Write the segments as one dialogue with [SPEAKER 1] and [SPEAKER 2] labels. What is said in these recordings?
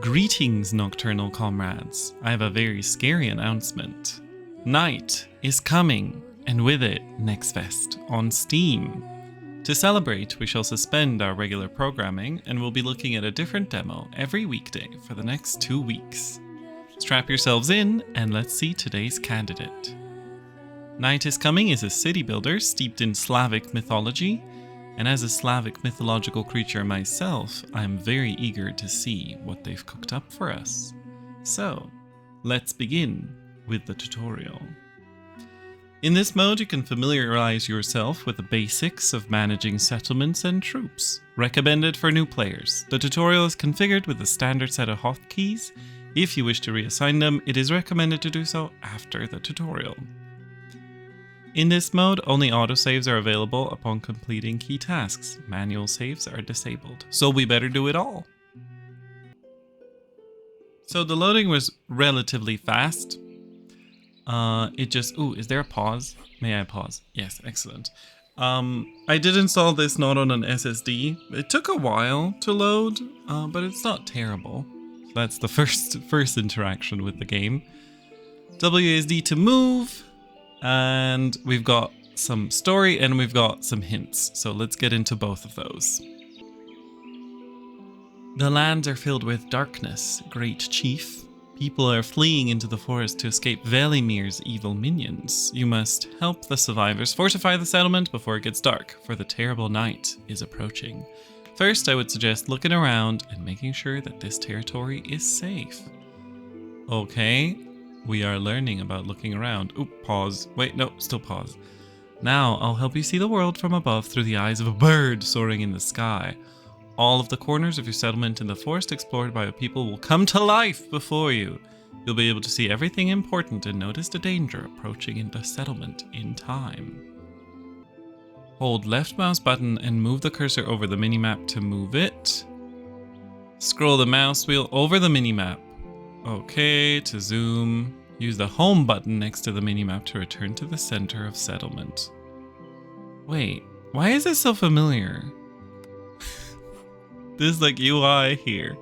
[SPEAKER 1] Greetings, nocturnal comrades. I have a very scary announcement. Night is coming, and with it, Nextfest on Steam. To celebrate, we shall suspend our regular programming and we'll be looking at a different demo every weekday for the next 2 weeks. Strap yourselves in and let's see today's candidate. Night is Coming is a city builder steeped in Slavic mythology, and as a Slavic mythological creature myself, I am very eager to see what they've cooked up for us. So, let's begin with the tutorial. In this mode, you can familiarize yourself with the basics of managing settlements and troops. Recommended for new players. The tutorial is configured with a standard set of hotkeys. If you wish to reassign them, it is recommended to do so after the tutorial. In this mode, only autosaves are available upon completing key tasks. Manual saves are disabled, so we better do it all. So the loading was relatively fast. Is there a pause? May I pause? Yes, excellent. I did install this not on an SSD. It took a while to load, but it's not terrible. That's the first interaction with the game. WASD to move. And we've got some story and we've got some hints. So let's get into both of those. The lands are filled with darkness, great chief. People are fleeing into the forest to escape Velimir's evil minions. You must help the survivors fortify the settlement before it gets dark, for the terrible night is approaching. First, I would suggest looking around and making sure that this territory is safe. Okay. We are learning about looking around. Oop, pause. Wait, no, still pause. Now, I'll help you see the world from above through the eyes of a bird soaring in the sky. All of the corners of your settlement in the forest explored by a people will come to life before you. You'll be able to see everything important and notice the danger approaching in the settlement in time. Hold left mouse button and move the cursor over the minimap to move it. Scroll the mouse wheel over the minimap. Okay, to zoom, use the home button next to the minimap to return to the center of settlement. Wait, why is this so familiar? This like UI here.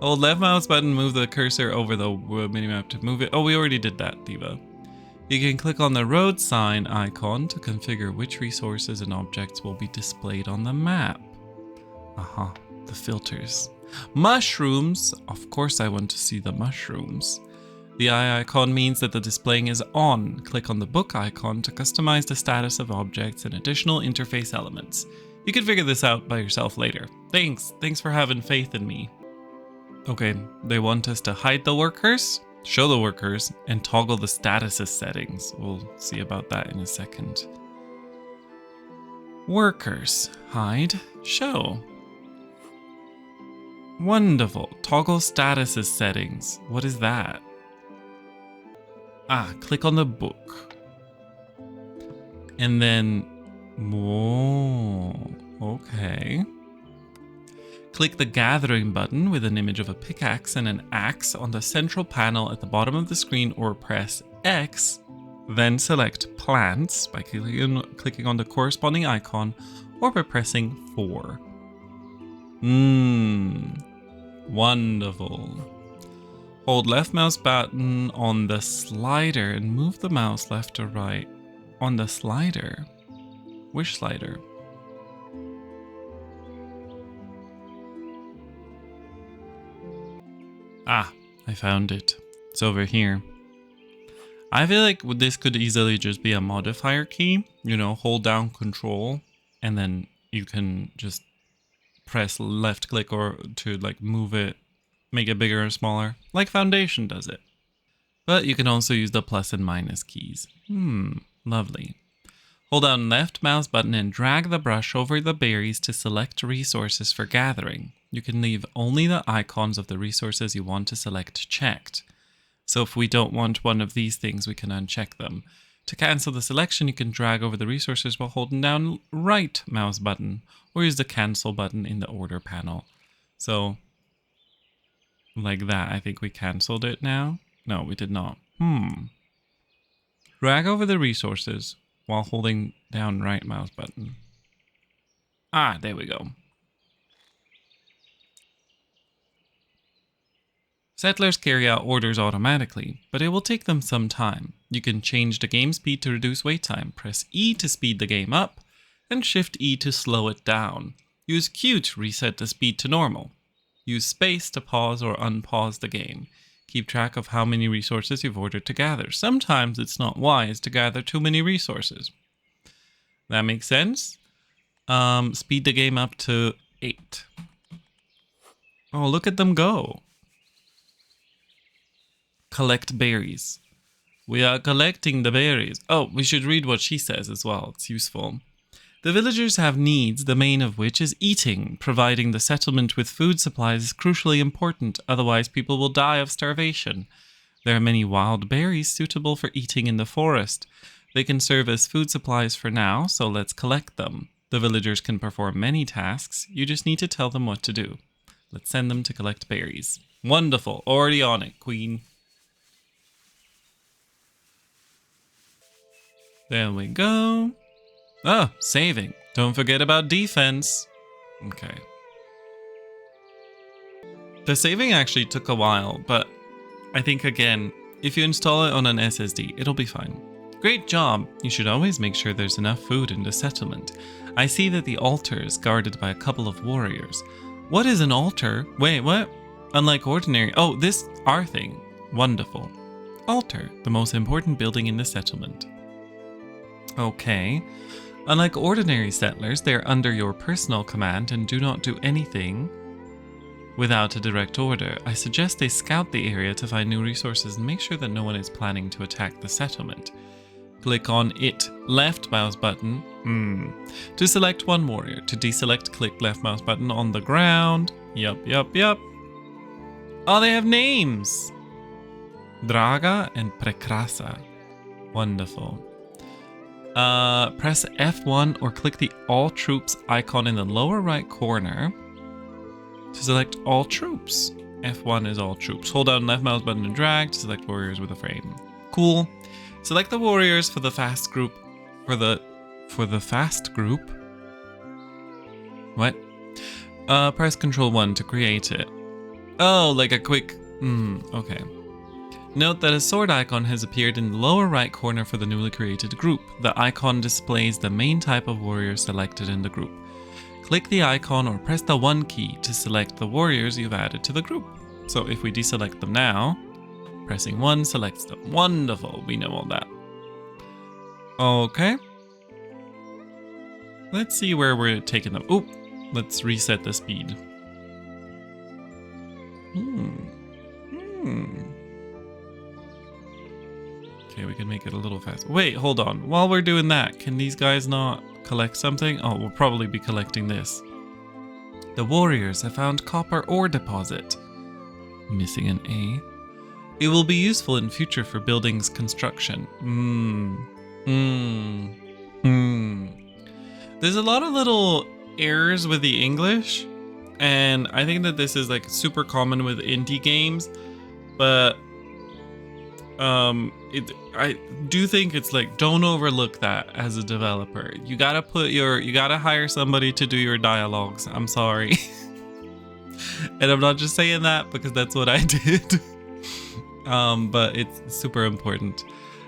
[SPEAKER 1] Hold left mouse button, move the cursor over the minimap to move it. Oh, we already did that, Diva. You can click on the road sign icon to configure which resources and objects will be displayed on the map. The filters. Mushrooms! Of course I want to see the mushrooms. The eye icon means that the displaying is on. Click on the book icon to customize the status of objects and additional interface elements. You can figure this out by yourself later. Thanks for having faith in me. Okay, they want us to hide the workers, show the workers, and toggle the statuses settings. We'll see about that in a second. Workers. Hide. Show. Wonderful. Toggle statuses settings. What is that? Click on the book. And then... Whoa. Okay. Click the gathering button with an image of a pickaxe and an axe on the central panel at the bottom of the screen, or press X. Then select plants by clicking on the corresponding icon, or by pressing 4. Wonderful. Hold left mouse button on the slider and move the mouse left to right. On the slider? Which slider? I found it. It's over here. I feel like this could easily just be a modifier key. You know, hold down Control and then you can just press left click or to like move it, make it bigger or smaller, like Foundation does it. But you can also use the plus and minus keys. Lovely. Hold down left mouse button and drag the brush over the berries to select resources for gathering. You can leave only the icons of the resources you want to select checked. So if we don't want one of these things, we can uncheck them. To cancel the selection, you can drag over the resources while holding down right mouse button, or use the cancel button in the order panel. So, like that. I think we canceled it now. No, we did not. Drag over the resources while holding down right mouse button. There we go. Settlers carry out orders automatically, but it will take them some time. You can change the game speed to reduce wait time. Press E to speed the game up, and Shift E to slow it down. Use Q to reset the speed to normal. Use space to pause or unpause the game. Keep track of how many resources you've ordered to gather. Sometimes it's not wise to gather too many resources. That makes sense? Speed the game up to 8. Oh, look at them go. Collect berries. We are collecting the berries. Oh, we should read what she says as well. It's useful. The villagers have needs, the main of which is eating. Providing the settlement with food supplies is crucially important, otherwise people will die of starvation. There are many wild berries suitable for eating in the forest. They can serve as food supplies for now, so let's collect them. The villagers can perform many tasks, you just need to tell them what to do. Let's send them to collect berries. Wonderful, already on it, Queen. There we go. Oh, saving. Don't forget about defense. Okay. The saving actually took a while, but I think again, if you install it on an SSD, it'll be fine. Great job. You should always make sure there's enough food in the settlement. I see that the altar is guarded by a couple of warriors. What is an altar? Wait, what? Unlike ordinary... Oh, this our thing. Wonderful. Altar, the most important building in the settlement. Okay. Unlike ordinary settlers, they are under your personal command and do not do anything without a direct order. I suggest they scout the area to find new resources and make sure that no one is planning to attack the settlement. Click on it. Left mouse button. To select one warrior. To deselect, click left mouse button on the ground. Yup. Oh, they have names! Draga and Prekrasa. Wonderful. Press F1 or click the All Troops icon in the lower right corner to select all troops. F1 is all troops. Hold down left mouse button and drag to select warriors with a frame. Cool. Select the warriors for the fast group. For the fast group? What? Press Ctrl 1 to create it. Oh, like a quick... okay. Note that a sword icon has appeared in the lower right corner for the newly created group. The icon displays the main type of warrior selected in the group. Click the icon or press the 1 key to select the warriors you've added to the group. So if we deselect them now, pressing 1 selects them. Wonderful, we know all that. Okay. Let's see where we're taking them. Oh, let's reset the speed. Okay, we can make it a little faster. Wait, hold on. While we're doing that, can these guys not collect something? Oh, we'll probably be collecting this. The warriors have found copper ore deposit. Missing an A. It will be useful in future for buildings construction. There's a lot of little errors with the English, and I think that this is like super common with indie games, but I do think it's like, don't overlook that as a developer. You gotta hire somebody to do your dialogues. I'm sorry. And I'm not just saying that because that's what I did. But it's super important.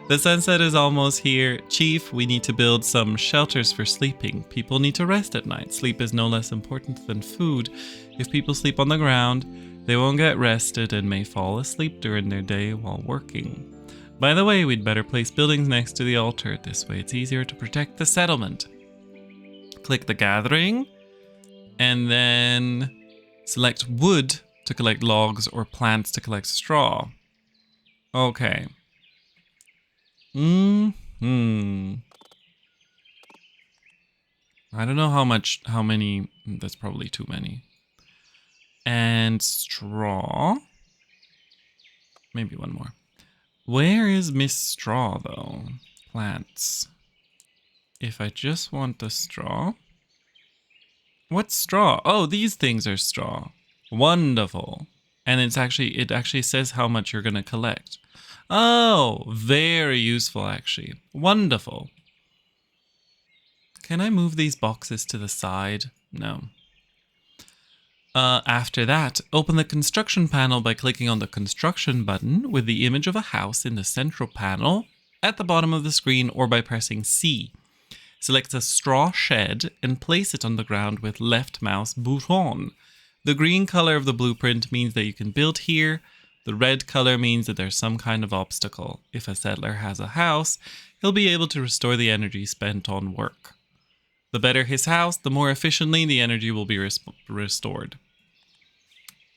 [SPEAKER 1] The sunset is almost here. Chief, we need to build some shelters for sleeping. People need to rest at night. Sleep is no less important than food. If people sleep on the ground, they won't get rested and may fall asleep during their day while working. By the way, we'd better place buildings next to the altar. This way it's easier to protect the settlement. Click the gathering and then select wood to collect logs or plants to collect straw. Okay. I don't know how many, that's probably too many. And straw. Maybe one more. Where is Miss Straw though? Plants. If I just want the straw. What's straw? Oh, these things are straw. Wonderful. And it actually says how much you're gonna collect. Oh, very useful actually. Wonderful. Can I move these boxes to the side? No. After that, open the construction panel by clicking on the construction button with the image of a house in the central panel at the bottom of the screen, or by pressing C. Select a straw shed and place it on the ground with left mouse bouton. The green color of the blueprint means that you can build here. The red color means that there's some kind of obstacle. If a settler has a house, he'll be able to restore the energy spent on work. The better his house, the more efficiently the energy will be restored.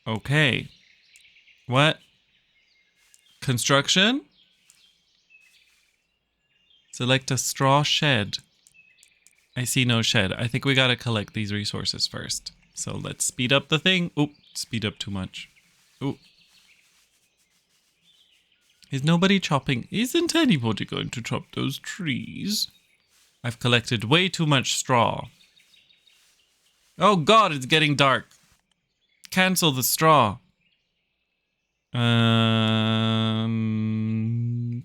[SPEAKER 1] Okay. What? Construction? Select a straw shed. I see no shed. I think we gotta collect these resources first. So let's speed up the thing. Oop, speed up too much. Oop. Is nobody chopping? Isn't anybody going to chop those trees? I've collected way too much straw. Oh god, it's getting dark. Cancel the straw.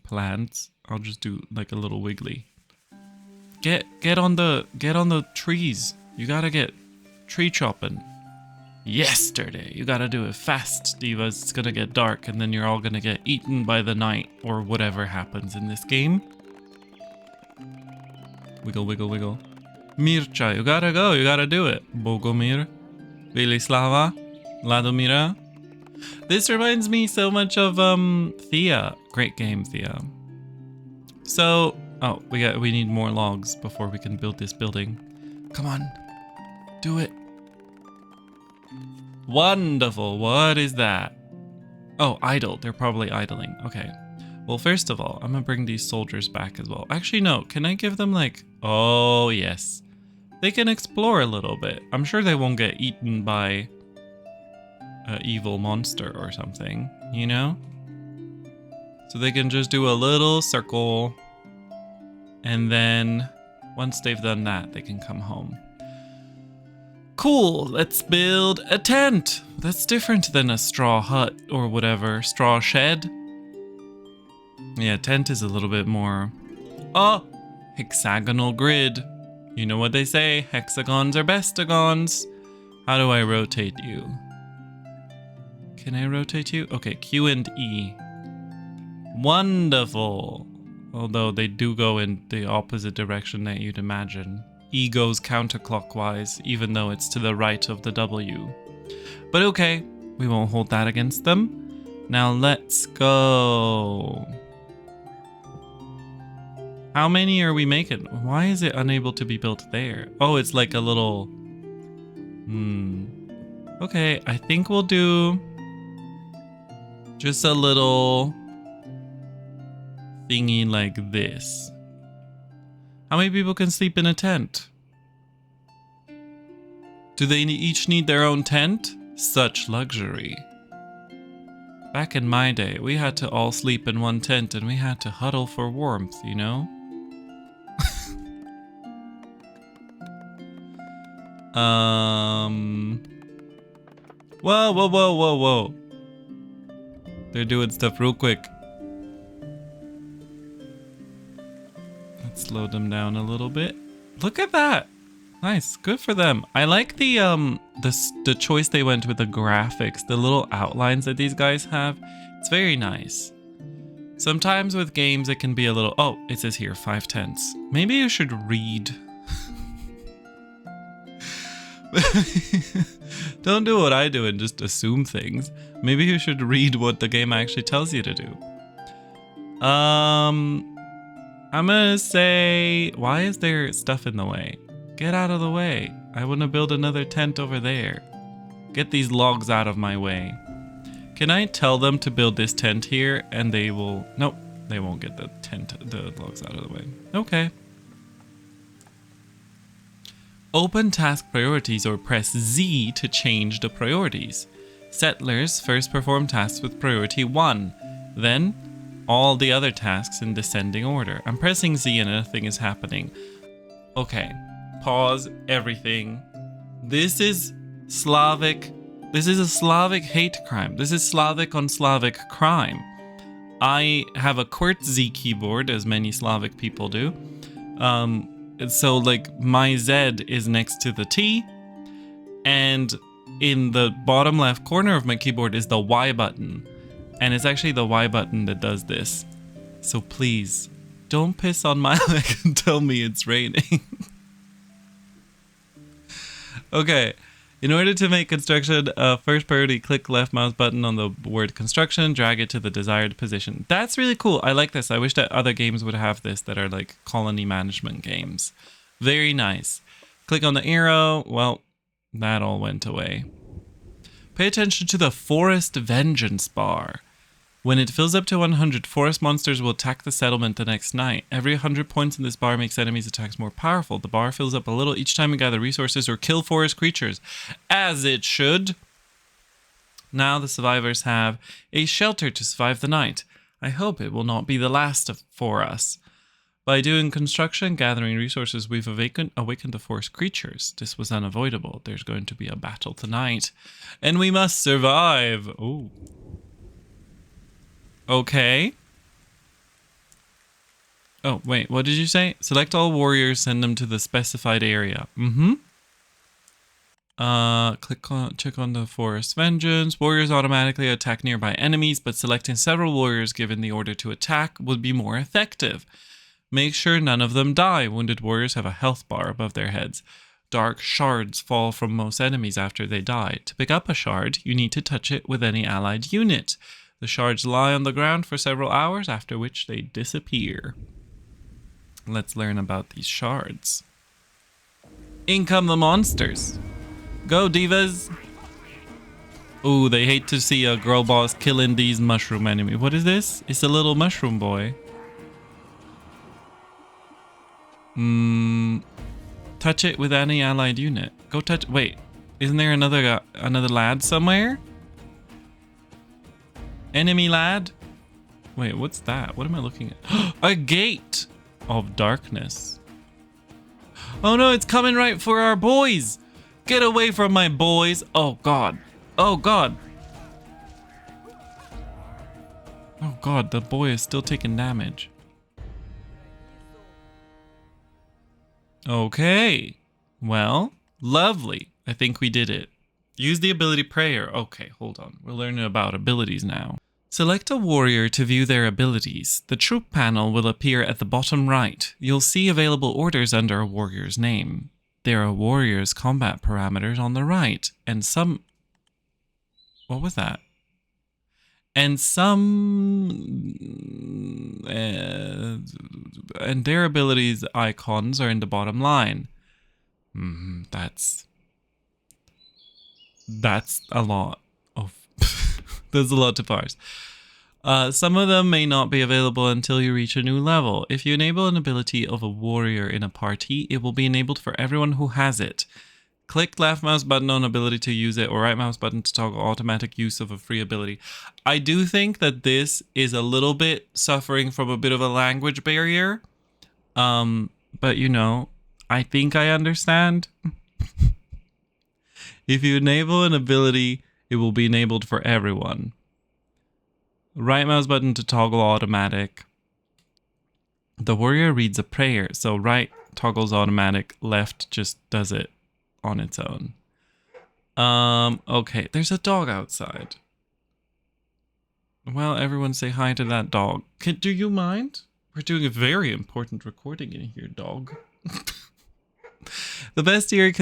[SPEAKER 1] Plants. I'll just do like a little wiggly. Get on the trees. You gotta get tree chopping. Yesterday. You gotta do it fast, divas. It's gonna get dark and then you're all gonna get eaten by the night or whatever happens in this game. Wiggle, wiggle, wiggle. Mircha, you gotta go. You gotta do it. Bogomir. Velislava. Ladomira. This reminds me so much of Thea. Great game, Thea. So, oh, we need more logs before we can build this building. Come on. Do it. Wonderful. What is that? Oh, idle. They're probably idling. Okay. Well, first of all, I'm gonna bring these soldiers back as well. Actually, no. Can I give them like... Oh, yes. They can explore a little bit. I'm sure they won't get eaten by an evil monster or something, you know? So they can just do a little circle. And then once they've done that, they can come home. Cool, let's build a tent. That's different than a straw hut or whatever. Straw shed. Yeah, tent is a little bit more... Oh, hexagonal grid. You know what they say, hexagons are bestagons. How do I rotate you? Can I rotate you? Okay, Q and E. Wonderful. Although they do go in the opposite direction that you'd imagine. E goes counterclockwise, even though it's to the right of the W. But okay, we won't hold that against them. Now let's go. How many are we making? Why is it unable to be built there? Oh, it's like a little... Okay, I think we'll do... just a little... thingy like this. How many people can sleep in a tent? Do they each need their own tent? Such luxury. Back in my day, we had to all sleep in one tent and we had to huddle for warmth, you know? Whoa, whoa, whoa, whoa, whoa. They're doing stuff real quick. Let's slow them down a little bit. Look at that. Nice, good for them. I like the choice they went with the graphics, the little outlines that these guys have. It's very nice. Sometimes with games it can be a little... Oh, it says here 5 tents. Maybe you should read. Don't do what I do and just assume things. Maybe you should read what the game actually tells you to do. I'm gonna say... Why is there stuff in the way? Get out of the way. I want to build another tent over there. Get these logs out of my way. Can I tell them to build this tent here and they will... Nope, they won't get the logs out of the way. Okay. Open task priorities or press Z to change the priorities. Settlers first perform tasks with priority 1, then all the other tasks in descending order. I'm pressing Z and nothing is happening. Okay, pause everything. This is Slavic. This is a Slavic hate crime. This is Slavic on Slavic crime. I have a QWERTY Z keyboard, as many Slavic people do. So like my Z is next to the T, and in the bottom left corner of my keyboard is the Y button. And it's actually the Y button that does this. So please, don't piss on my leg and tell me it's raining. Okay. In order to make construction a first priority, click left mouse button on the word construction, drag it to the desired position. That's really cool. I like this. I wish that other games would have this that are like colony management games. Very nice. Click on the arrow. Well, that all went away. Pay attention to the Forest Vengeance bar. When it fills up to 100, forest monsters will attack the settlement the next night. Every 100 points in this bar makes enemies' attacks more powerful. The bar fills up a little each time you gather resources or kill forest creatures. As it should. Now the survivors have a shelter to survive the night. I hope it will not be the last for us. By doing construction and gathering resources, we've awakened the forest creatures. This was unavoidable. There's going to be a battle tonight. And we must survive. Ooh. Okay. Oh, wait, what did you say? Select all warriors, send them to the specified area. Check on the Forest Vengeance. Warriors automatically attack nearby enemies, but selecting several warriors given the order to attack would be more effective. Make sure none of them die. Wounded warriors have a health bar above their heads. Dark shards fall from most enemies after they die. To pick up a shard, you need to touch it with any allied unit. The shards lie on the ground for several hours, after which they disappear. Let's learn about these shards. In come the monsters. Go, divas. Ooh, they hate to see a girl boss killing these mushroom enemies. What is this? It's a little mushroom boy. Touch it with any allied unit. Go touch. Wait, isn't there another lad somewhere? Enemy lad? Wait, what's that? What am I looking at? A gate of darkness. Oh no, it's coming right for our boys. Get away from my boys. Oh god. Oh god. Oh god, the boy is still taking damage. Okay. Well, lovely. I think we did it. Use the ability prayer. Okay, hold on. We're learning about abilities now. Select a warrior to view their abilities. The troop panel will appear at the bottom right. You'll see available orders under a warrior's name. There are warrior's combat parameters on the right, and some... What was that? And some... and their abilities icons are in the bottom line. That's a lot of... There's a lot to parse. Some of them may not be available until you reach a new level. If you enable an ability of a warrior in a party, it will be enabled for everyone who has it. Click left mouse button on ability to use it, or right mouse button to toggle automatic use of a free ability. I do think that this is a little bit suffering from a bit of a language barrier. But you know, I think I understand. If you enable an ability, it will be enabled for everyone. Right mouse button to toggle automatic. The warrior reads a prayer, so right toggles automatic, left just does it on its own. Okay, there's a dog outside. Well, everyone say hi to that dog. Do you mind? We're doing a very important recording in here, dog. The bestiary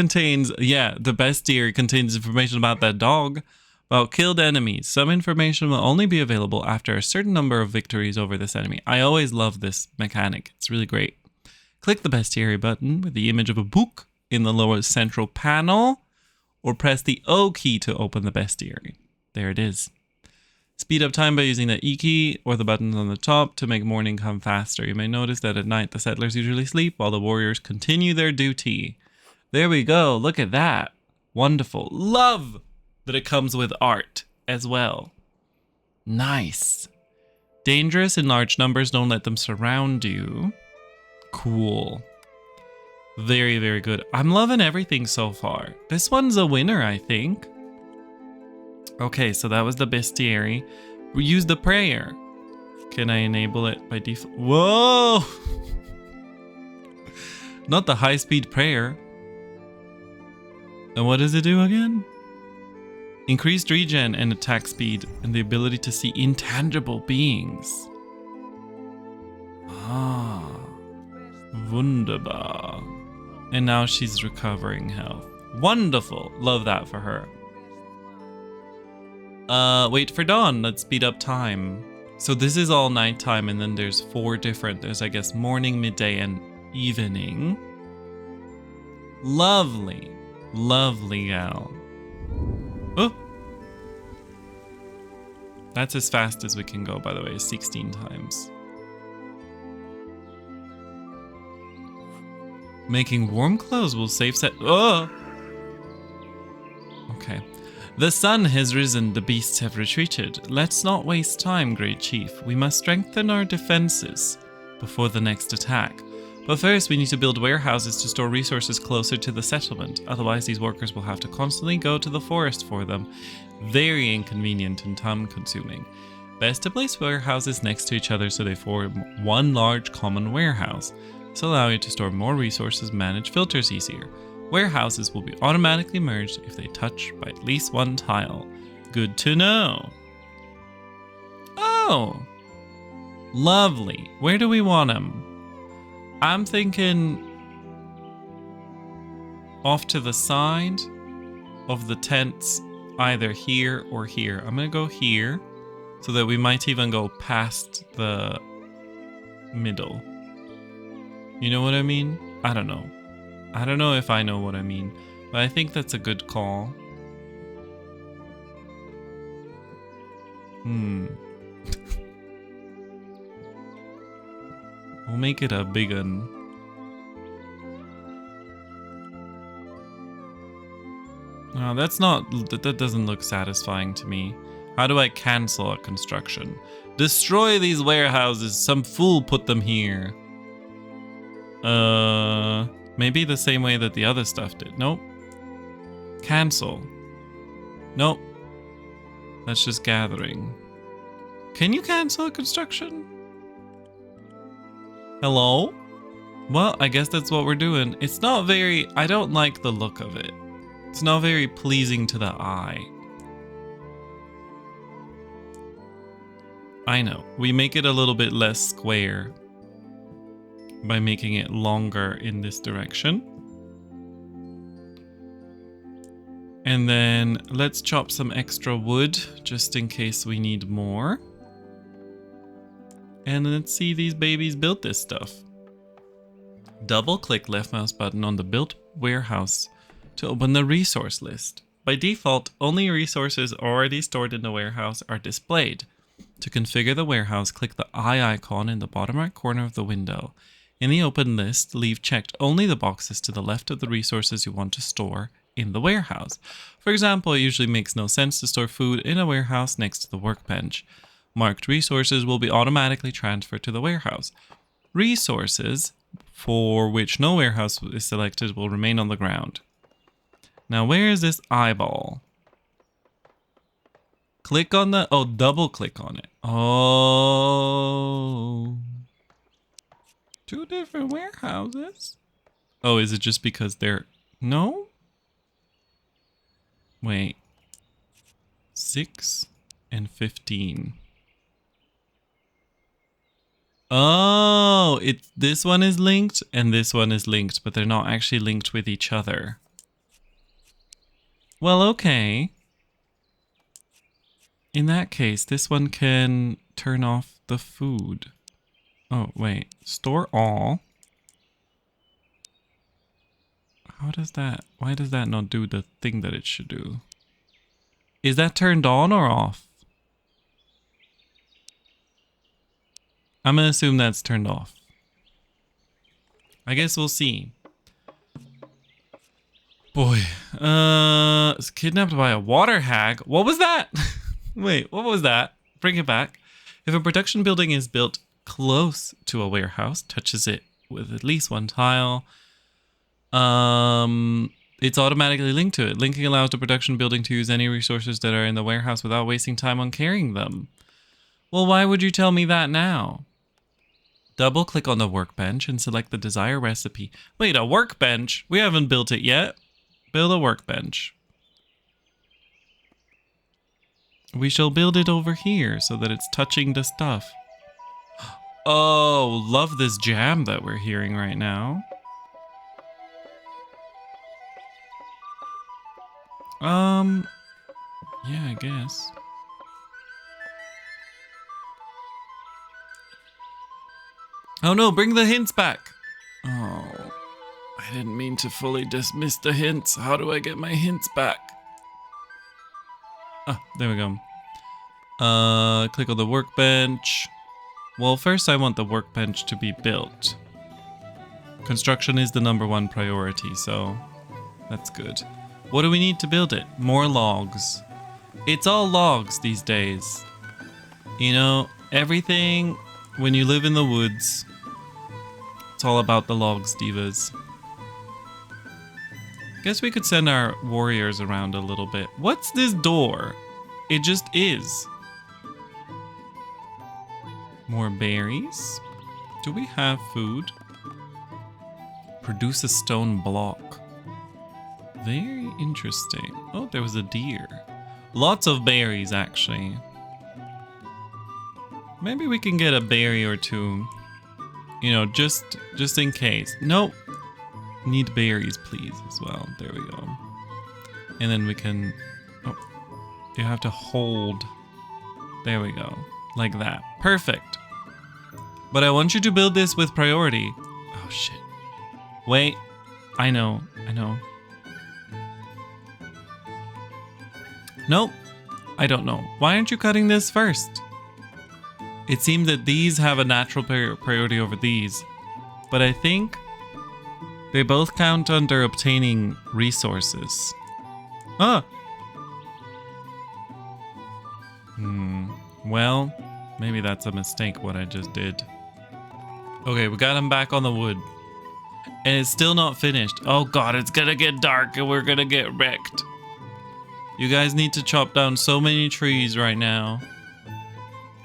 [SPEAKER 1] contains information about that dog. About killed enemies. Some information will only be available after a certain number of victories over this enemy. I always love this mechanic. It's really great. Click the bestiary button with the image of a book in the lower central panel, or press the O key to open the bestiary. There it is. Speed up time by using the E key or the buttons on the top to make morning come faster. You may notice that at night the settlers usually sleep while the warriors continue their duty. There we go. Look at that. Wonderful. Love that it comes with art as well. Nice. Dangerous in large numbers. Don't let them surround you. Cool. Very, very good. I'm loving everything so far. This one's a winner, I think. Okay, so that was the bestiary. We use the prayer. Can I enable it by default? Whoa! Not the high-speed prayer. And what does it do again? Increased regen and attack speed and the ability to see intangible beings. Ah, wunderbar. And now she's recovering health. Wonderful. Love that for her. Wait for dawn. Let's speed up time. So this is all nighttime, and then there's 4 different. There's, I guess, morning, midday, and evening. Lovely. Lovely gal. Oh. That's as fast as we can go, by the way, 16 times. Making warm clothes will save set. Oh! Okay. The sun has risen, the beasts have retreated. Let's not waste time, Great Chief. We must strengthen our defenses before the next attack. But first, we need to build warehouses to store resources closer to the settlement. Otherwise, these workers will have to constantly go to the forest for them. Very inconvenient and time-consuming. Best to place warehouses next to each other so they form one large common warehouse. This will allow you to store more resources, manage filters easier. Warehouses will be automatically merged if they touch by at least one tile. Good to know. Oh, lovely. Where do we want them? I'm thinking off to the side of the tents, either here or here. I'm gonna go here so that we might even go past the middle. You know what I mean? I don't know. I don't know if I know what I mean, but I think that's a good call. We'll make it a big one. No, that's not, that doesn't look satisfying to me. How do I cancel a construction? Destroy these warehouses. Some fool put them here. Maybe the same way that the other stuff did. Nope. Cancel. Nope. That's just gathering. Can you cancel a construction? Hello? Well, I guess that's what we're doing. It's not very... I don't like the look of it. It's not very pleasing to the eye. I know. We make it a little bit less square by making it longer in this direction. And then let's chop some extra wood just in case we need more. And let's see these babies build this stuff. Double click left mouse button on the built warehouse to open the resource list. By default, only resources already stored in the warehouse are displayed. To configure the warehouse, click the eye icon in the bottom right corner of the window. In the open list, leave checked only the boxes to the left of the resources you want to store in the warehouse. For example, it usually makes no sense to store food in a warehouse next to the workbench. Marked resources will be automatically transferred to the warehouse. Resources for which no warehouse is selected will remain on the ground. Now, where is this eyeball? Click on the... Oh, double click on it. Oh. 2 different warehouses? Oh, is it just because they're... No? Wait. 6 and 15. Oh, this one is linked and this one is linked, but they're not actually linked with each other. Well, okay. In that case, this one can turn off the food. Oh, wait. Store all. How does that... Why does that not do the thing that it should do? Is that turned on or off? I'm gonna assume that's turned off. I guess we'll see. Boy. Kidnapped by a water hag. What was that? Wait, what was that? Bring it back. If a production building is built close to a warehouse, touches it with at least one tile, it's automatically linked to it. Linking allows the production building to use any resources that are in the warehouse without wasting time on carrying them. Well, why would you tell me that now? Double click on the workbench and select the desired recipe. Wait, a workbench? We haven't built it yet. Build a workbench. we shall build it over here so that it's touching the stuff. Oh, love this jam that we're hearing right now. Yeah, I guess. Oh no, bring the hints back. Oh, I didn't mean to fully dismiss the hints. How do I get my hints back? Ah, there we go. Click on the workbench. Well, first I want the workbench to be built. Construction is the #1 priority, so that's good. What do we need to build it? More logs. It's all logs these days. You know, everything when you live in the woods, it's all about the logs, divas. Guess we could send our warriors around a little bit. What's this door? It just is. More berries. Do we have food? Produce a stone block. Very interesting. Oh, there was a deer. Lots of berries, actually. Maybe we can get a berry or two. You know, just in case. Nope. Need berries, please, as well. There we go. And then we can... Oh, you have to hold. There we go. Like that. Perfect. But I want you to build this with priority. Oh, shit. Wait. I know. Nope. I don't know. Why aren't you cutting this first? It seemed that these have a natural priority over these. But I think they both count under obtaining resources. Ah! Well, maybe that's a mistake what I just did. Okay, we got him back on the wood. And it's still not finished. Oh god, it's gonna get dark and we're gonna get wrecked. You guys need to chop down so many trees right now.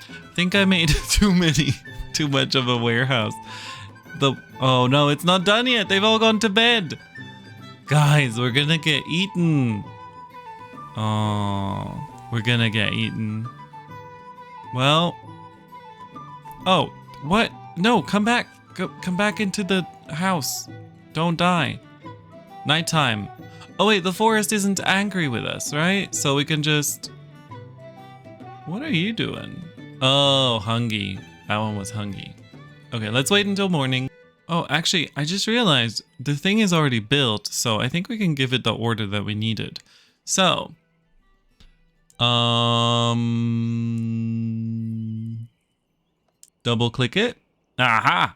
[SPEAKER 1] I think I made too much of a warehouse. Oh no, it's not done yet. They've all gone to bed. Guys, we're gonna get eaten. Oh, we're gonna get eaten. Well. Oh, what? No, come back. Come back into the house. Don't die. Nighttime. Oh wait, the forest isn't angry with us, right? So we can just... What are you doing? Oh, hungry. That one was hungry. Okay, let's wait until morning. Oh, actually, I just realized the thing is already built, so I think we can give it the order that we needed. So, double click it. Aha!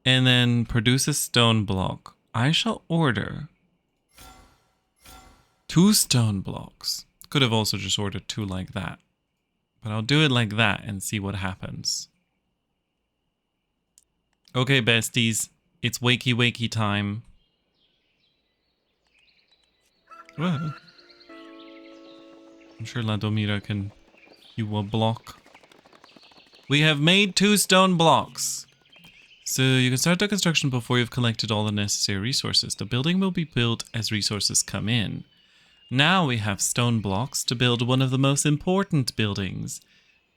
[SPEAKER 1] And then produce a stone block. I shall order 2 stone blocks. Could have also just ordered 2 like that. But I'll do it like that and see what happens. Okay, besties. It's wakey time. Well, I'm sure Ladomira can... You will block. We have made 2 stone blocks. So you can start the construction before you've collected all the necessary resources. The building will be built as resources come in. Now we have stone blocks to build one of the most important buildings.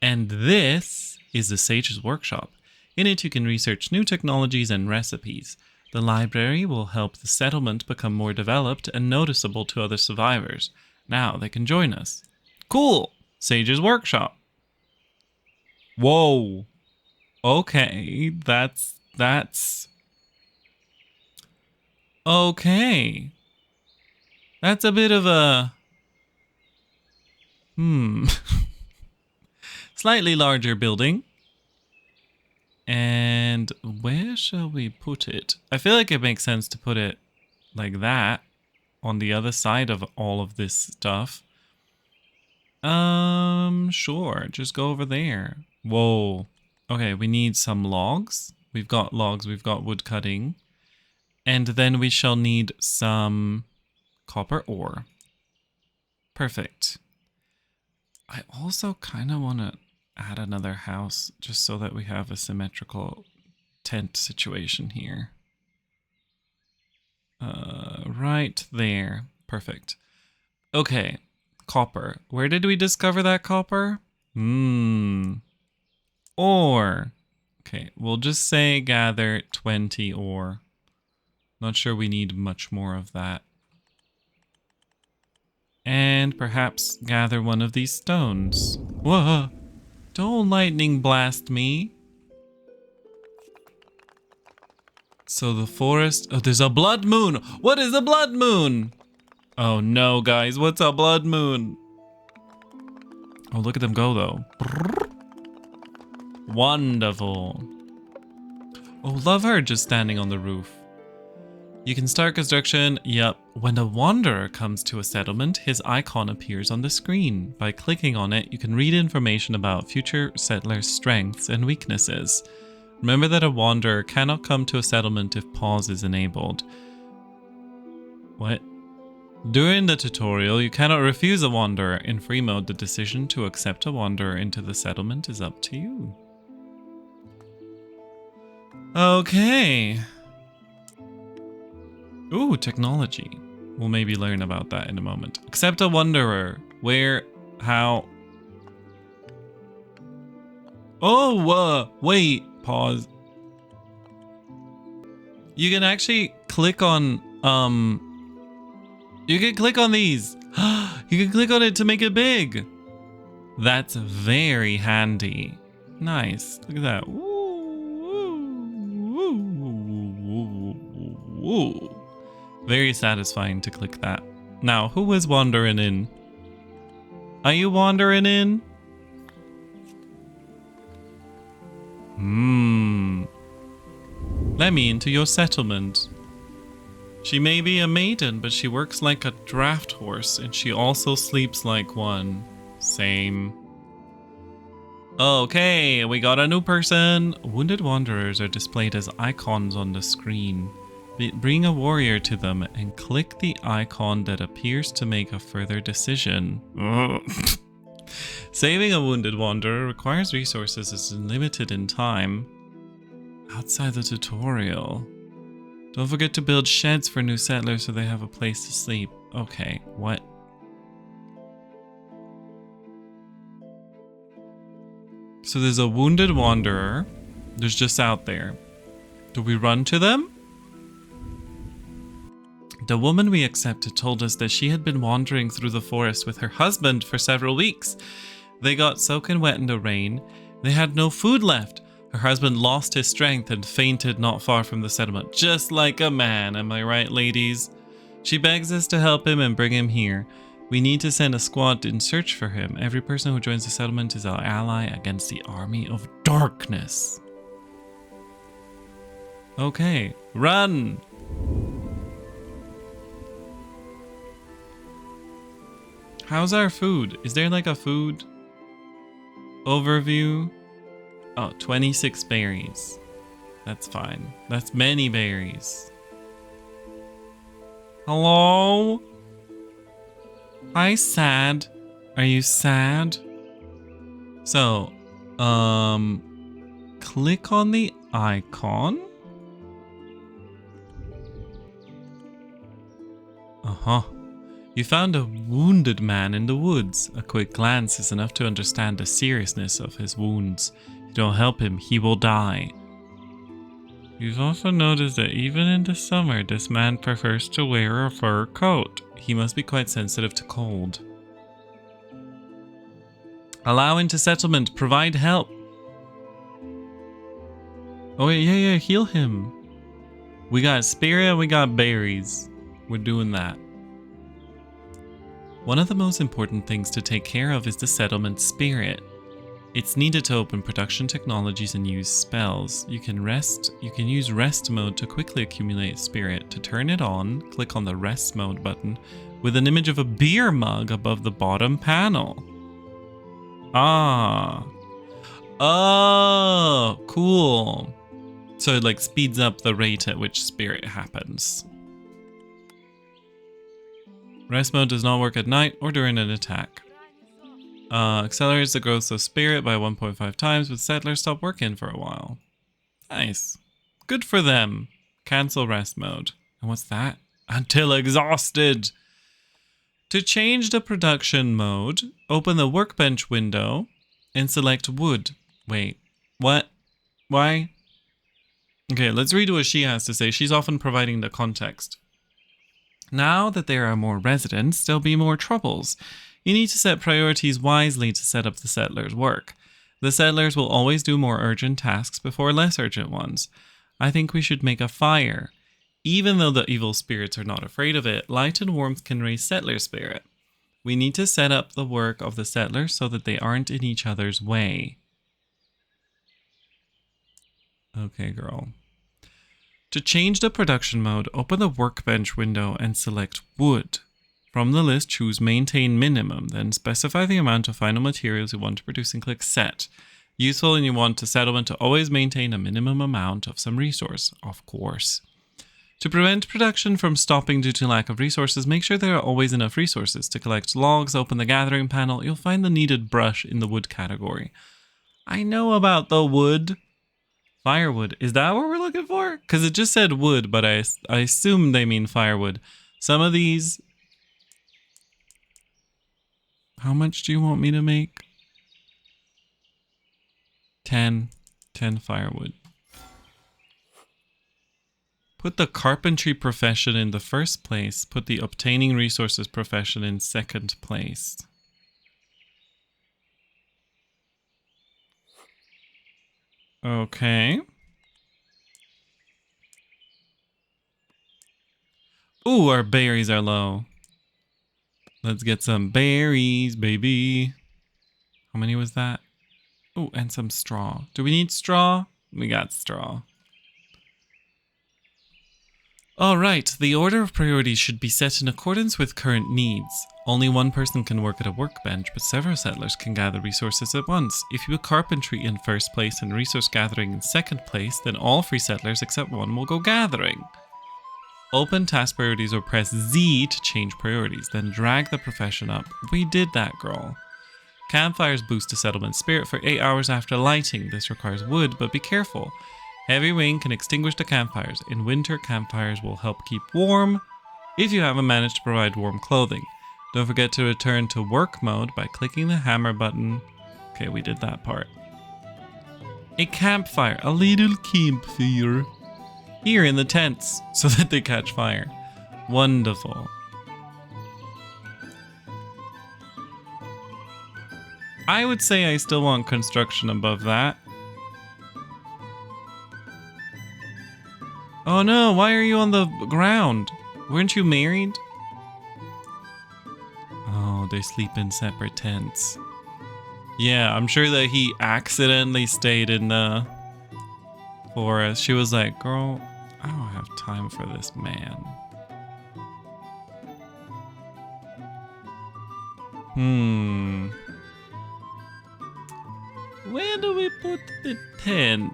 [SPEAKER 1] And this is the Sage's Workshop. In it you can research new technologies and recipes. The library will help the settlement become more developed and noticeable to other survivors. Now they can join us. Cool! Sage's Workshop. Whoa. Okay, that's... Okay. That's a bit of a... Slightly larger building. And where shall we put it? I feel like it makes sense to put it like that on the other side of all of this stuff. Sure. Just go over there. Whoa. Okay, we need some logs. We've got logs, we've got wood cutting. And then we shall need some copper ore. Perfect. I also kind of want to add another house just so that we have a symmetrical tent situation here. Right there. Perfect. Okay. copper. Where did we discover that copper? Ore. Okay, we'll just say gather 20 ore. Not sure we need much more of that. And perhaps gather one of these stones. Whoa! Don't lightning blast me. So the forest... Oh, there's a blood moon! What is a blood moon? Oh no, guys, what's a blood moon? Oh, look at them go, though. Wonderful. Oh, love her just standing on the roof. You can start construction. Yep. When a wanderer comes to a settlement, his icon appears on the screen. By clicking on it, you can read information about future settlers' strengths and weaknesses. Remember that a wanderer cannot come to a settlement if pause is enabled. What? During the tutorial, you cannot refuse a wanderer. In free mode, the decision to accept a wanderer into the settlement is up to you. Okay. Ooh, technology. We'll maybe learn about that in a moment. Accept a wanderer. Where? How? Oh, wait. Pause. You can actually click on, you can click on these. You can click on it to make it big. That's very handy. Nice. Look at that. Woo. Very satisfying to click that. Now, who is wandering in? Are you wandering in? Let me into your settlement. She may be a maiden, but she works like a draft horse, and she also sleeps like one. Same. Okay, we got a new person. Wounded wanderers are displayed as icons on the screen. Bring a warrior to them and click the icon that appears to make a further decision. Saving a wounded wanderer requires resources as limited in time. Outside the tutorial. Don't forget to build sheds for new settlers so they have a place to sleep. Okay, what? So there's a wounded wanderer. There's just out there. Do we run to them? The woman we accepted told us that she had been wandering through the forest with her husband for several weeks. They got soaking wet in the rain. They had no food left. Her husband lost his strength and fainted not far from the settlement, just like a man, am I right, ladies? She begs us to help him and bring him here. We need to send a squad in search for him. Every person who joins the settlement is our ally against the army of darkness. Okay, run! How's our food? Is there like a food overview? Oh, 26 berries. That's fine. That's many berries. Hello? Hi, sad. Are you sad? So, click on the icon. Uh-huh. You found a wounded man in the woods. A quick glance is enough to understand the seriousness of his wounds. If you don't help him, he will die. You've also noticed that even in the summer, this man prefers to wear a fur coat. He must be quite sensitive to cold. Allow into settlement. Provide help. Oh, yeah, heal him. We got spirit, we got berries. We're doing that. One of the most important things to take care of is the settlement spirit. It's needed to open production technologies and use spells. You can use rest mode to quickly accumulate spirit. To turn it on, click on the rest mode button with an image of a beer mug above the bottom panel. Ah. Oh, cool. So it like speeds up the rate at which spirit happens. Rest mode does not work at night or during an attack. Accelerates the growth of spirit by 1.5 times, but settlers stop working for a while. Nice. Good for them. Cancel rest mode. And what's that? Until exhausted. To change the production mode, open the workbench window and select wood. Wait, what? Why? Okay, let's read what she has to say. She's often providing the context. Now that there are more residents, there'll be more troubles. You need to set priorities wisely to set up the settlers' work. The settlers will always do more urgent tasks before less urgent ones. I think we should make a fire. Even though the evil spirits are not afraid of it, light and warmth can raise settler spirit. We need to set up the work of the settlers so that they aren't in each other's way. Okay, girl. To change the production mode, open the workbench window and select wood. From the list, choose maintain minimum, then specify the amount of final materials you want to produce and click set. Useful, and you want the settlement to always maintain a minimum amount of some resource, of course. To prevent production from stopping due to lack of resources, make sure there are always enough resources. To collect logs, open the gathering panel. You'll find the needed brush in the wood category. I know about the wood. Firewood. Is that what we're looking for? Because it just said wood, but I assume they mean firewood. Some of these... How much do you want me to make? 10. 10 firewood. Put the carpentry profession in the first place. Put the obtaining resources profession in second place. Okay. Ooh, our berries are low. Let's get some berries, baby. How many was that? Ooh, and some straw. Do we need straw? We got straw. Alright, the order of priorities should be set in accordance with current needs. Only one person can work at a workbench, but several settlers can gather resources at once. If you put carpentry in first place and resource gathering in second place, then all free settlers except one will go gathering. Open task priorities or press Z to change priorities, then drag the profession up. We did that, girl. Campfires boost the settlement spirit for 8 hours after lighting. This requires wood, but be careful. Heavy rain can extinguish the campfires. In winter, campfires will help keep warm if you haven't managed to provide warm clothing. Don't forget to return to work mode by clicking the hammer button. Okay, we did that part. A campfire, a little campfire. Here in the tents, so that they catch fire. Wonderful. I would say I still want construction above that. Oh no, why are you on the ground? Weren't you married? Oh, they sleep in separate tents. Yeah, I'm sure that he accidentally stayed in the forest. She was like, girl, I don't have time for this man. Where do we put the tent?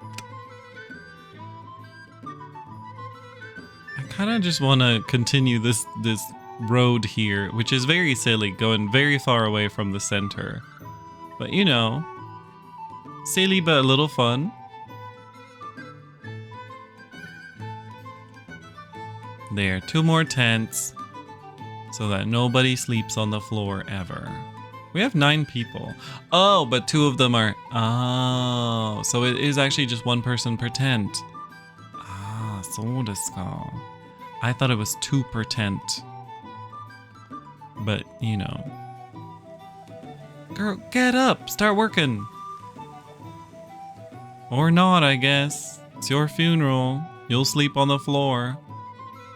[SPEAKER 1] I kind of just want to continue this road here, which is very silly, going very far away from the center. But you know, silly but a little fun. There, 2 more tents so that nobody sleeps on the floor ever. We have 9 people. Oh, but 2 of them are... Oh, so it is actually just 1 person per tent. Ah, so desu ka. I thought it was 2 per tent. But, you know. Girl, get up! Start working! Or not, I guess. It's your funeral. You'll sleep on the floor.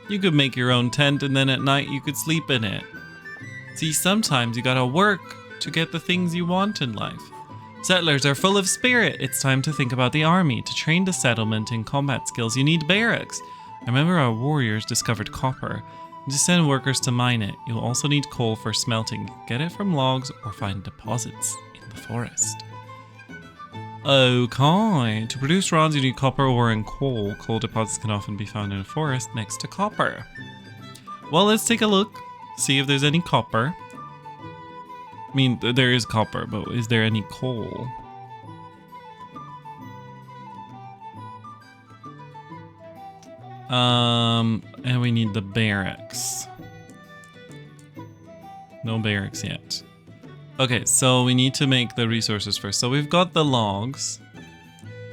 [SPEAKER 1] You could make your own tent and then at night you could sleep in it. See, sometimes you gotta work to get the things you want in life. Settlers are full of spirit. It's time to think about the army. To train the settlement in combat skills, you need barracks. I remember our warriors discovered copper. To send workers to mine it, you'll also need coal for smelting. Get it from logs or find deposits in the forest. Okay, to produce rods you need copper ore and coal. Coal deposits can often be found in a forest next to copper. Well, let's take a look, see if there's any copper. I mean, there is copper, but is there any coal? And we need the barracks. No barracks yet. Okay, so we need to make the resources first. So we've got the logs.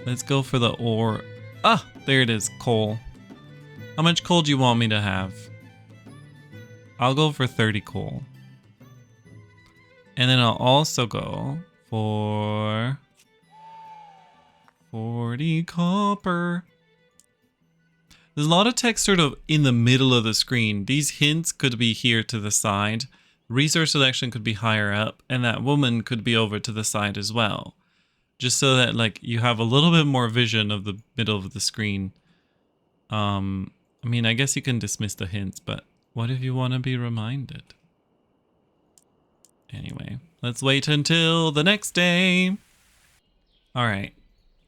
[SPEAKER 1] Let's go for the ore. Ah, there it is, coal. How much coal do you want me to have? I'll go for 30 coal. And then I'll also go for 40 copper. There's a lot of text sort of in the middle of the screen. These hints could be here to the side. Resource selection could be higher up. And that woman could be over to the side as well. Just so that like you have a little bit more vision of the middle of the screen. I mean, I guess you can dismiss the hints, but what if you want to be reminded? Anyway, let's wait until the next day. All right.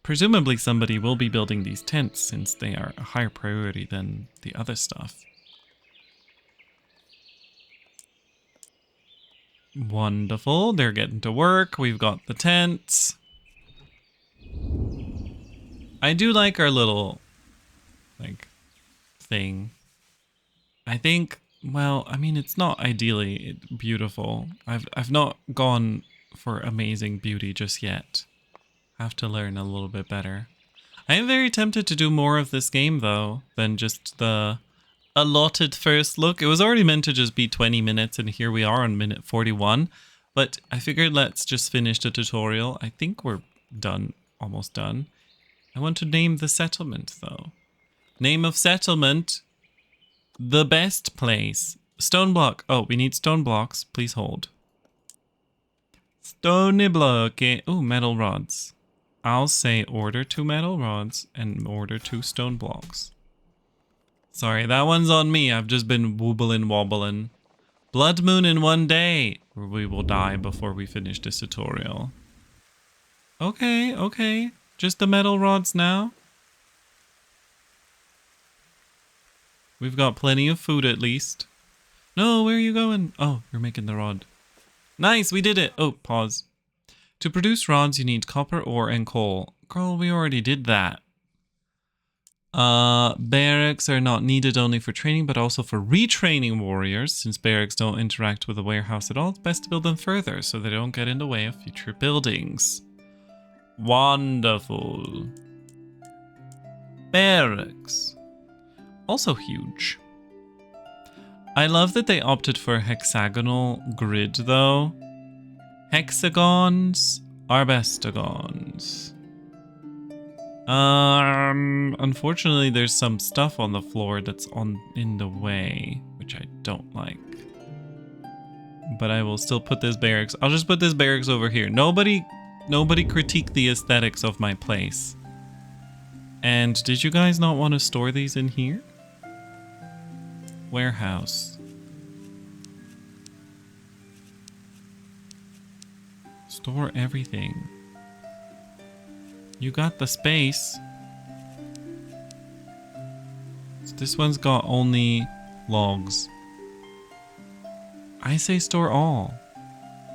[SPEAKER 1] Presumably somebody will be building these tents since they are a higher priority than the other stuff. Wonderful. They're getting to work. We've got the tents. I do like our little, like, thing. I think, well, I mean, it's not ideally beautiful. I've not gone for amazing beauty just yet. I have to learn a little bit better. I am very tempted to do more of this game, though, than just the allotted first look. It was already meant to just be 20 minutes, and here we are on minute 41. But I figured let's just finish the tutorial. I think we're done, almost done. I want to name the settlement, though. Name of settlement, the best place. Stone block. Oh, we need stone blocks. Please hold. Stony block. Oh, metal rods. I'll say order 2 metal rods and order 2 stone blocks. Sorry, that one's on me. I've just been wobbling. Blood moon in 1 day. Or we will die before we finish this tutorial. Okay. Just the metal rods now. We've got plenty of food at least. No, where are you going? Oh, you're making the rod. Nice, we did it. Oh, pause. To produce rods, you need copper, ore, and coal. Girl, we already did that. Barracks are not needed only for training, but also for retraining warriors. Since barracks don't interact with a warehouse at all, it's best to build them further so they don't get in the way of future buildings. Wonderful. Barracks. Also huge. I love that they opted for a hexagonal grid, though. Hexagons are bestagons. Unfortunately, there's some stuff on the floor that's in the way, which I don't like. But I will still put this barracks. I'll just put this barracks over here. Nobody critique the aesthetics of my place. And did you guys not want to store these in here? Warehouse. Store everything. You got the space. So this one's got only logs. I say store all.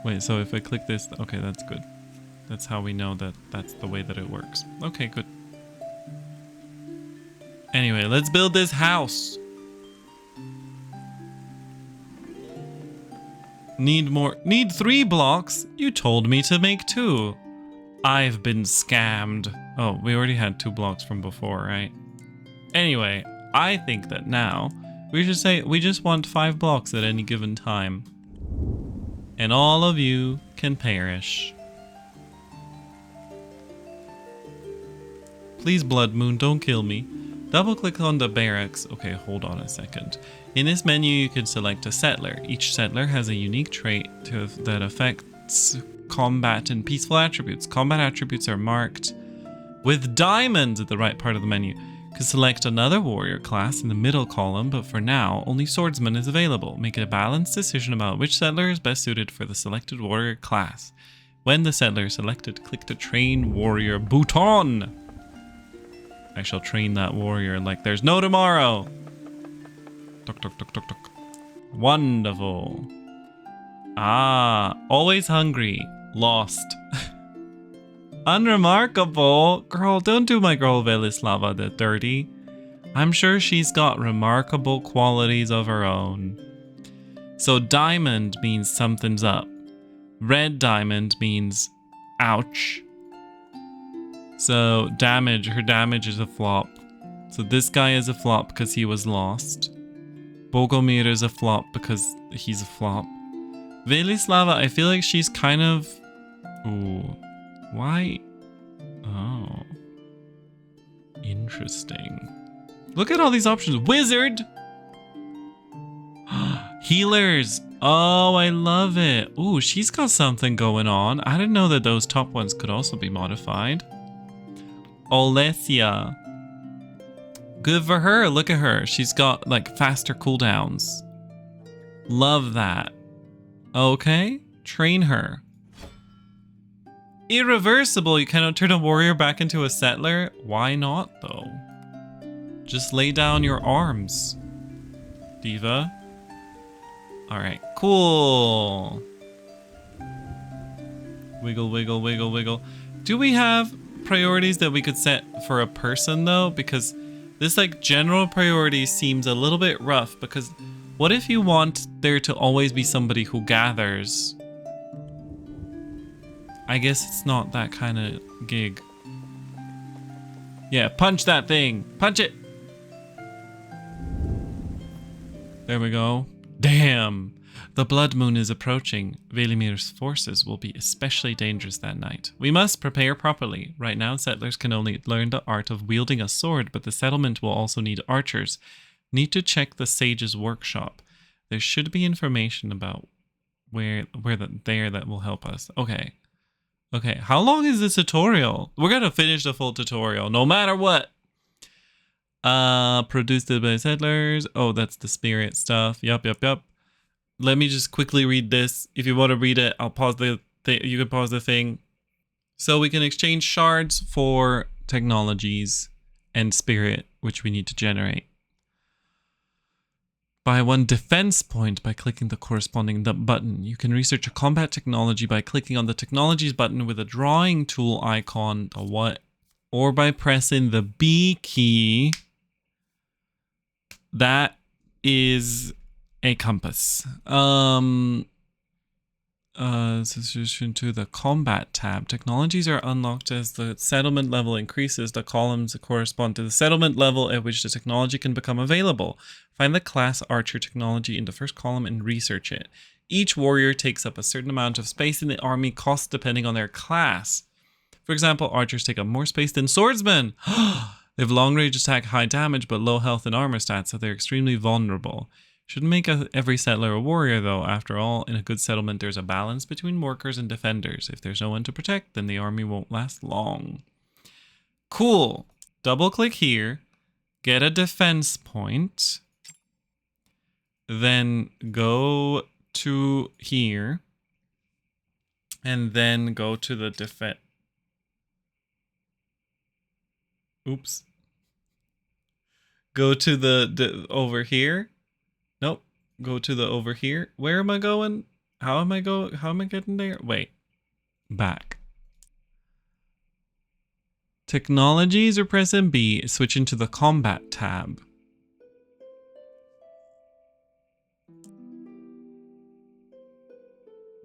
[SPEAKER 1] Wait, so if I click this, okay, that's good. That's how we know that that's the way that it works. Okay, good. Anyway, let's build this house. Need 3 blocks? You told me to make 2. I've been scammed. Oh, we already had 2 blocks from before, right? Anyway, I think that now we should say we just want 5 blocks at any given time. And all of you can perish. Please, Blood Moon, don't kill me. Double click on the barracks. Okay, hold on a second. In this menu, you can select a settler. Each settler has a unique trait that affects combat and peaceful attributes. Combat attributes are marked with diamonds at the right part of the menu. You can select another warrior class in the middle column, but for now, only swordsman is available. Make it a balanced decision about which settler is best suited for the selected warrior class. When the settler is selected, click the train warrior button. I shall train that warrior like there's no tomorrow. Tuk, tuk, tuk, tuk, tuk. Wonderful. Ah, always hungry. Lost. Unremarkable. Girl, don't do my girl Velislava the dirty. I'm sure she's got remarkable qualities of her own. So diamond means something's up. Red diamond means ouch. So damage, her damage is a flop. So this guy is a flop because he was lost. Bogomir is a flop because he's a flop. Velislava, I feel like she's kind of... Ooh. Why? Oh. Interesting. Look at all these options. Wizard! Healers! Oh, I love it. Ooh, she's got something going on. I didn't know that those top ones could also be modified. Olesia. Good for her. Look at her. She's got like faster cooldowns. Love that. Okay. Train her. Irreversible. You cannot turn a warrior back into a settler. Why not though? Just lay down your arms. Diva. Alright. Cool. Wiggle, wiggle, wiggle, wiggle. Do we have priorities that we could set for a person though? Because this like general priority seems a little bit rough, because what if you want there to always be somebody who gathers? I guess it's not that kind of gig. Yeah, punch that thing. Punch it. There we go. Damn. The blood moon is approaching. Velimir's forces will be especially dangerous that night. We must prepare properly. Right now, settlers can only learn the art of wielding a sword, but the settlement will also need archers. Need to check the sage's workshop. There should be information about where that will help us. Okay. Okay, how long is this tutorial? We're gonna finish the full tutorial, no matter what. Produced by settlers. Oh, that's the spirit stuff. Yup. Let me just quickly read this. If you want to read it, I'll pause the thing. You can pause the thing. So we can exchange shards for technologies and spirit, which we need to generate. Buy 1 defense point by clicking the corresponding button. You can research a combat technology by clicking on the technologies button with a drawing tool icon, the what, or by pressing the B key. That is a compass. Substitution to the combat tab. Technologies are unlocked as the settlement level increases. The columns correspond to the settlement level at which the technology can become available. Find the class archer technology in the first column and research it. Each warrior takes up a certain amount of space in the army, cost depending on their class. For example, archers take up more space than swordsmen. They have long range attack, high damage, but low health and armor stats, so they're extremely vulnerable. Shouldn't make every settler a warrior though. After all, in a good settlement there's a balance between workers and defenders. If there's no one to protect, then the army won't last long. Cool. Double click here. Get a defense point. Then go to here. And then go to the defense. Oops. Go to the over here. Nope. Go to the over here. Where am I going? How am I getting there? Wait. Back. Technologies or pressing B. Switch into the combat tab.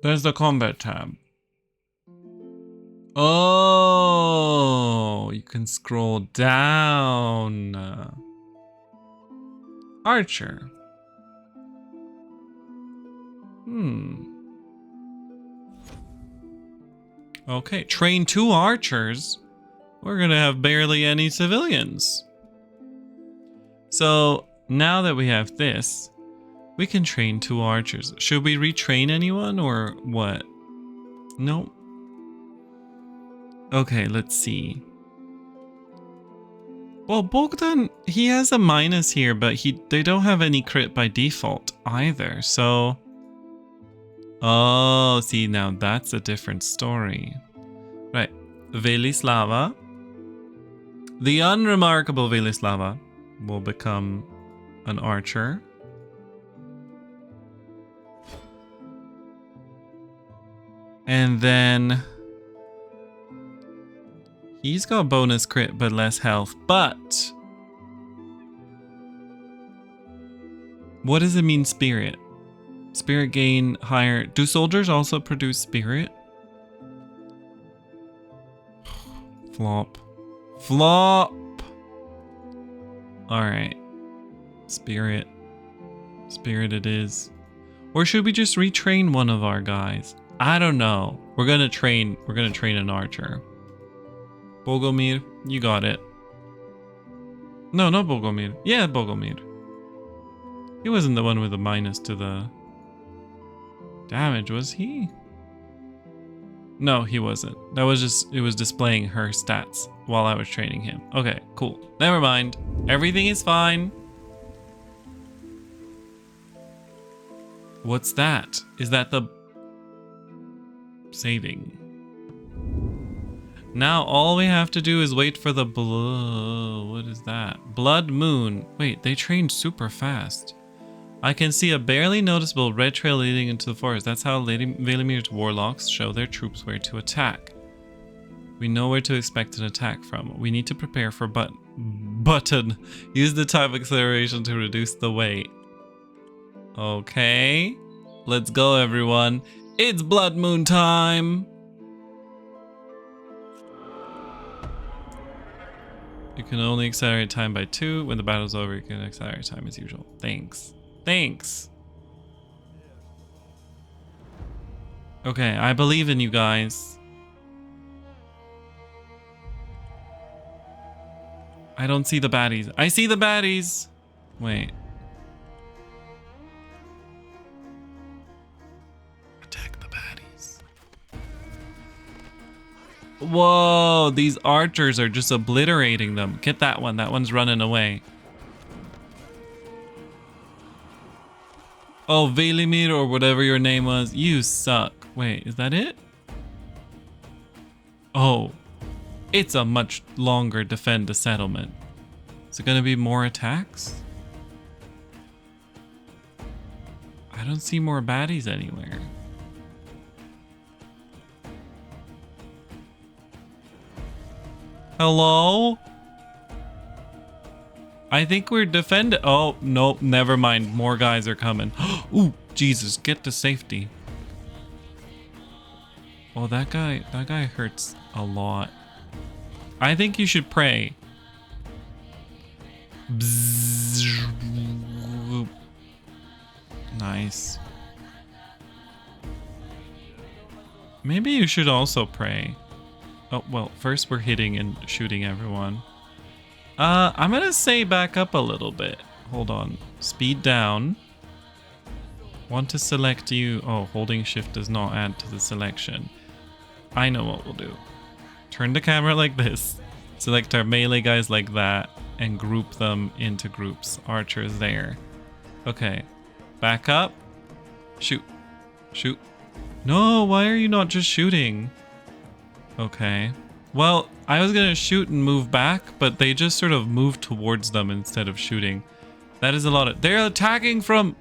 [SPEAKER 1] There's the combat tab. Oh, you can scroll down. Archer. Okay, train 2 archers. We're gonna have barely any civilians. So now that we have this, we can train 2 archers. Should we retrain anyone or what? Nope. Okay, let's see. Well, Bogdan, he has a minus here, but they don't have any crit by default either, so... Oh, see, now that's a different story. Right, Velislava. The unremarkable Velislava will become an archer. And then... He's got bonus crit but less health, but... What does it mean, spirit? Spirit gain higher. Do soldiers also produce spirit? Flop. Flop! Alright. Spirit. Spirit it is. Or should we just retrain one of our guys? I don't know. We're gonna train an archer. Bogomir, you got it. No, not Bogomir. Yeah, Bogomir. He wasn't the one with the minus to the damage, was he? No, he wasn't. That was just, it was displaying her stats while I was training him. Okay, cool. Never mind. Everything is fine. What's that? Is that the saving? Now all we have to do is wait for the what is that? Blood Moon. Wait, they trained super fast. I can see a barely noticeable red trail leading into the forest. That's how Velimir's warlocks show their troops where to attack. We know where to expect an attack from. We need to prepare for button. Use the time acceleration to reduce the weight. Okay. Let's go, everyone. It's Blood Moon time. You can only accelerate time by 2. When the battle's over, you can accelerate time as usual. Thanks. Thanks. Okay, I believe in you guys. I don't see the baddies. I see the baddies! Wait. Attack the baddies. Whoa, these archers are just obliterating them. Get that one. That one's running away. Oh, Velimir or whatever your name was. You suck. Wait, is that it? Oh, it's a much longer defend the settlement. Is it gonna be more attacks? I don't see more baddies anywhere. Hello? I think we're defending. Oh, nope, never mind. More guys are coming. Ooh, Jesus, get to safety. Oh, that guy hurts a lot. I think you should pray. Nice. Maybe you should also pray. Oh, well, first we're hitting and shooting everyone. I'm gonna say back up a little bit. Hold on. Speed down. Want to select you. Oh, holding shift does not add to the selection. I know what we'll do. Turn the camera like this. Select our melee guys like that. And group them into groups. Archers there. Okay. Back up. Shoot. Shoot. No, why are you not just shooting? Okay. Well, I was gonna shoot and move back, but they just sort of moved towards them instead of shooting. That is a lot of... They're attacking from...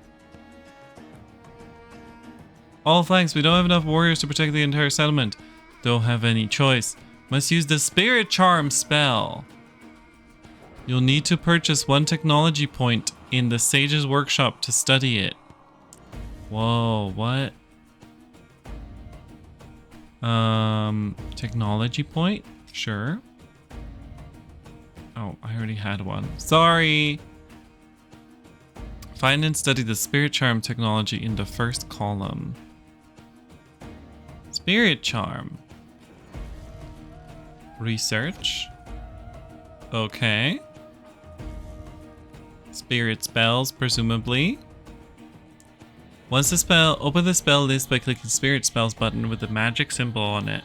[SPEAKER 1] all flanks. We don't have enough warriors to protect the entire settlement. Don't have any choice. Must use the Spirit Charm spell. You'll need to purchase 1 technology point in the Sage's Workshop to study it. Whoa, what? Technology point? Sure. Oh, I already had one. Sorry. Find and study the Spirit Charm technology in the first column. Spirit Charm. Research. Okay. Spirit spells, presumably. Once the spell, open the spell list by clicking Spirit Spells button with the magic symbol on it.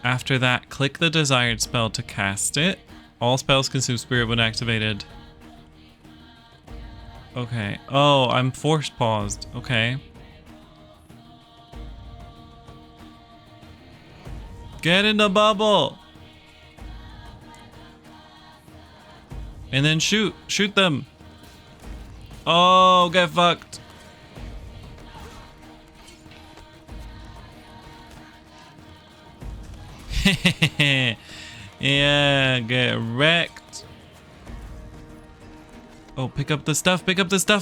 [SPEAKER 1] After that, click the desired spell to cast it. All spells consume spirit when activated. Okay. Oh, I'm force paused. Okay. Get in the bubble! And then shoot. Shoot them. Oh, get fucked. Yeah, get wrecked. Oh, pick up the stuff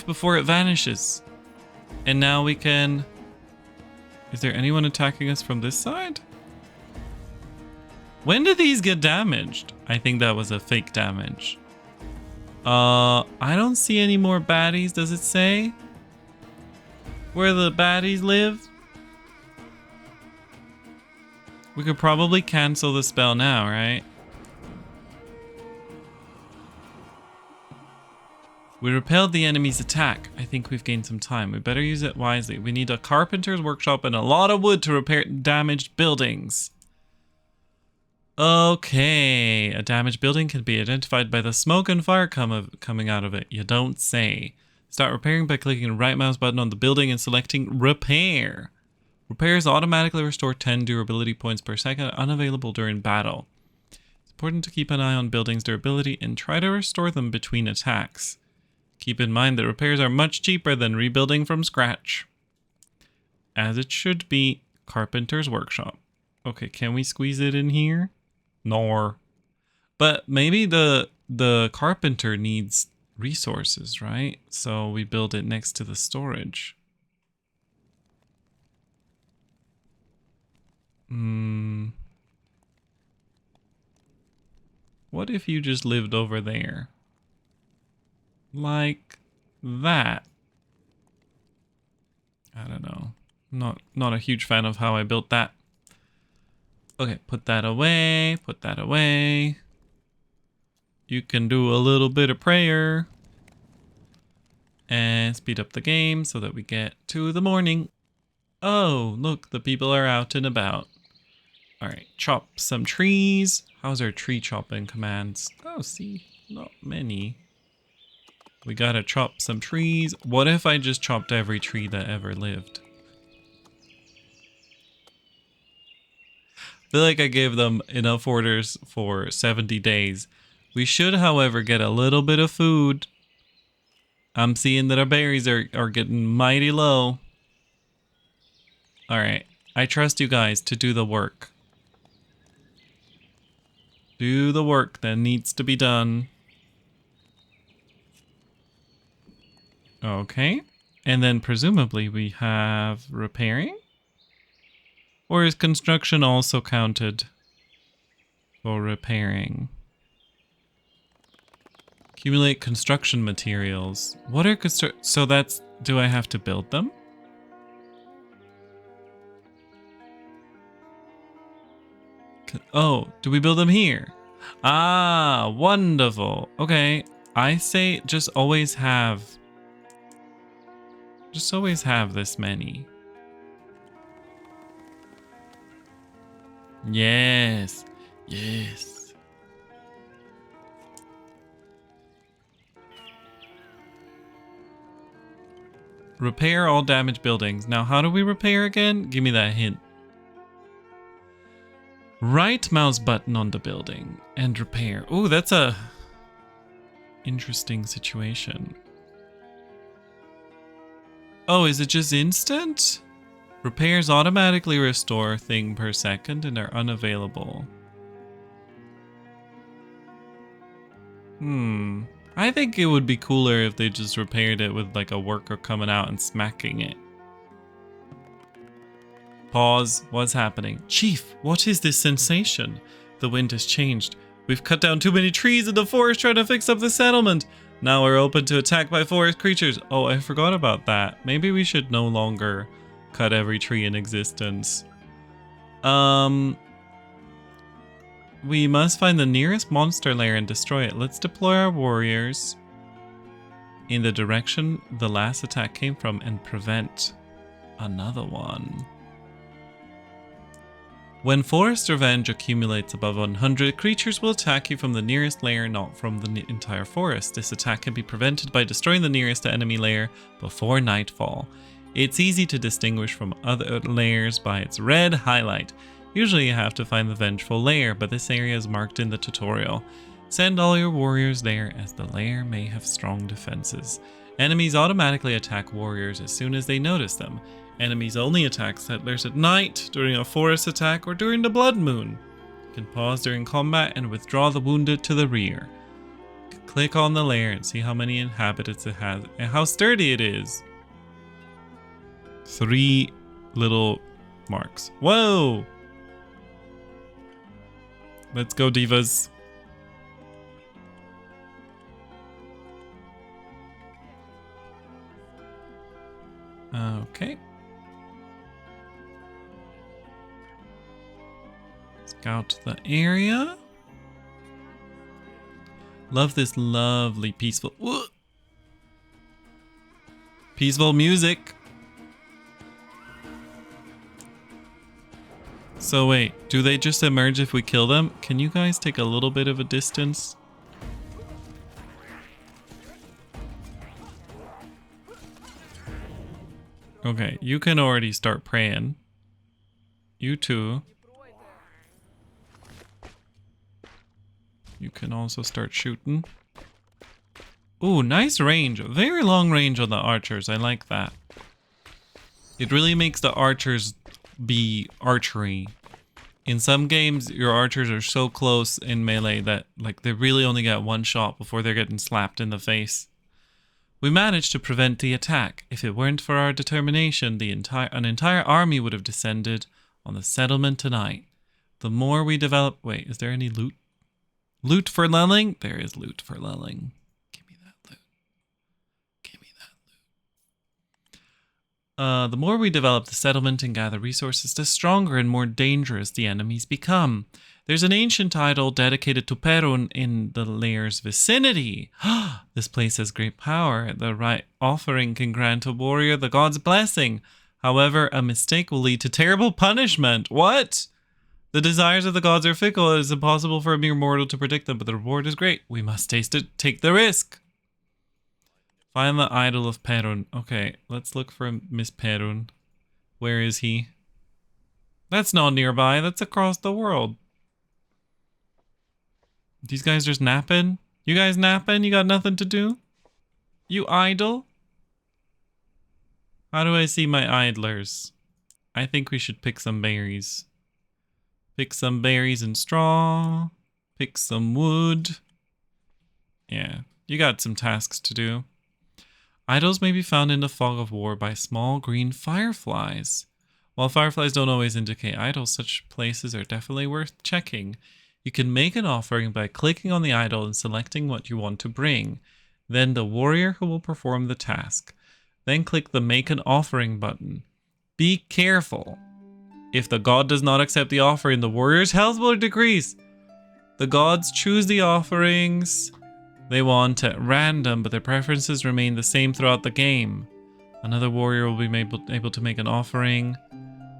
[SPEAKER 1] before it vanishes. And now we can... Is there anyone attacking us from this side? When did these get damaged? I think that was a fake damage. I don't see any more baddies, does it say? Where the baddies live? We could probably cancel the spell now, right? We repelled the enemy's attack. I think we've gained some time. We better use it wisely. We need a carpenter's workshop and a lot of wood to repair damaged buildings. Okay, a damaged building can be identified by the smoke and fire coming out of it. You don't say. Start repairing by clicking the right mouse button on the building and selecting Repair. Repairs automatically restore 10 durability points per second, unavailable during battle. It's important to keep an eye on buildings' durability and try to restore them between attacks. Keep in mind that repairs are much cheaper than rebuilding from scratch. As it should be, Carpenter's Workshop. Okay, can we squeeze it in here? Nor. But maybe the carpenter needs resources, right? So we build it next to the storage. What if you just lived over there? Like that. I don't know. Not a huge fan of how I built that. Okay, put that away, put that away. You can do a little bit of prayer. And speed up the game so that we get to the morning. Oh, look, the people are out and about. Alright, chop some trees. How's our tree chopping commands? Oh, see, not many. We gotta chop some trees. What if I just chopped every tree that ever lived? I feel like I gave them enough orders for 70 days. We should, however, get a little bit of food. I'm seeing that our berries are getting mighty low. Alright, I trust you guys to do the work. Do the work that needs to be done. Okay, and then presumably we have repairing? Or is construction also counted for repairing? Accumulate construction materials. What are so that's, do I have to build them? Oh, do we build them here? Ah, wonderful. Okay, I say just always have this many. Yes, yes. Repair all damaged buildings. Now, how do we repair again? Give me that hint. Right mouse button on the building and repair. Oh, that's a interesting situation. Oh, is it just instant? Repairs automatically restore a thing per second and are unavailable. I think it would be cooler if they just repaired it with like a worker coming out and smacking it. Pause. What's happening? Chief, what is this sensation? The wind has changed. We've cut down too many trees in the forest trying to fix up the settlement. Now we're open to attack by forest creatures. Oh, I forgot about that. Maybe we should no longer cut every tree in existence. We must find the nearest monster lair and destroy it. Let's deploy our warriors in the direction the last attack came from and prevent another one. When Forest Revenge accumulates above 100, creatures will attack you from the nearest lair, not from the entire forest. This attack can be prevented by destroying the nearest enemy lair before nightfall. It's easy to distinguish from other lairs by its red highlight. Usually you have to find the vengeful lair, but this area is marked in the tutorial. Send all your warriors there, as the lair may have strong defenses. Enemies automatically attack warriors as soon as they notice them. Enemies only attack settlers at night, during a forest attack, or during the blood moon. You can pause during combat and withdraw the wounded to the rear. Click on the lair and see how many inhabitants it has and how sturdy it is. 3 little marks. Whoa! Let's go, divas. Okay. Scout the area. Love this lovely peaceful... peaceful music. So wait, do they just emerge if we kill them? Can you guys take a little bit of a distance? Okay, you can already start praying. You too. You can also start shooting. Ooh, nice range. Very long range on the archers. I like that. It really makes the archers be archery. In some games, your archers are so close in melee that like they really only get one shot before they're getting slapped in the face. We managed to prevent the attack. If it weren't for our determination, an entire army would have descended on the settlement tonight. The more we develop... Wait, is there any loot? Loot for Lelling? There is loot for Lelling. Give me that loot. Give me that loot. The more we develop the settlement and gather resources, the stronger and more dangerous the enemies become. There's an ancient idol dedicated to Perun in the lair's vicinity. This place has great power. The right offering can grant a warrior the god's blessing. However, a mistake will lead to terrible punishment. What? The desires of the gods are fickle. It is impossible for a mere mortal to predict them, but the reward is great. We must taste it. Take the risk. Find the idol of Perun. Okay, let's look for Miss Perun. Where is he? That's not nearby. That's across the world. These guys just napping? You guys napping? You got nothing to do? You idle? How do I see my idlers? I think we should pick some berries. Pick some berries and straw. Pick some wood. Yeah, you got some tasks to do. Idols may be found in the fog of war by small green fireflies. While fireflies don't always indicate idols, such places are definitely worth checking. You can make an offering by clicking on the idol and selecting what you want to bring. Then the warrior who will perform the task. Then click the Make an Offering button. Be careful. If the god does not accept the offering, the warrior's health will decrease. The gods choose the offerings they want at random, but their preferences remain the same throughout the game. Another warrior will be able to make an offering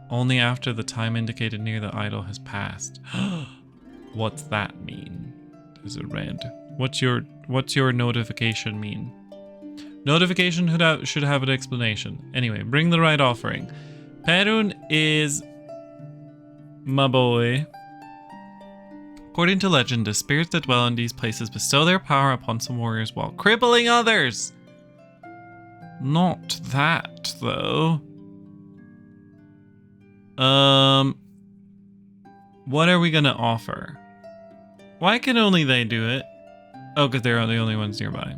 [SPEAKER 1] only after the time indicated near the idol has passed. What's that mean? There's a red. What's your notification mean? Notification should have an explanation. Anyway, bring the right offering. Perun is my boy. According to legend, the spirits that dwell in these places bestow their power upon some warriors while crippling others. Not that, though. What are we gonna offer? Why can only they do it? Oh, because they're the only ones nearby.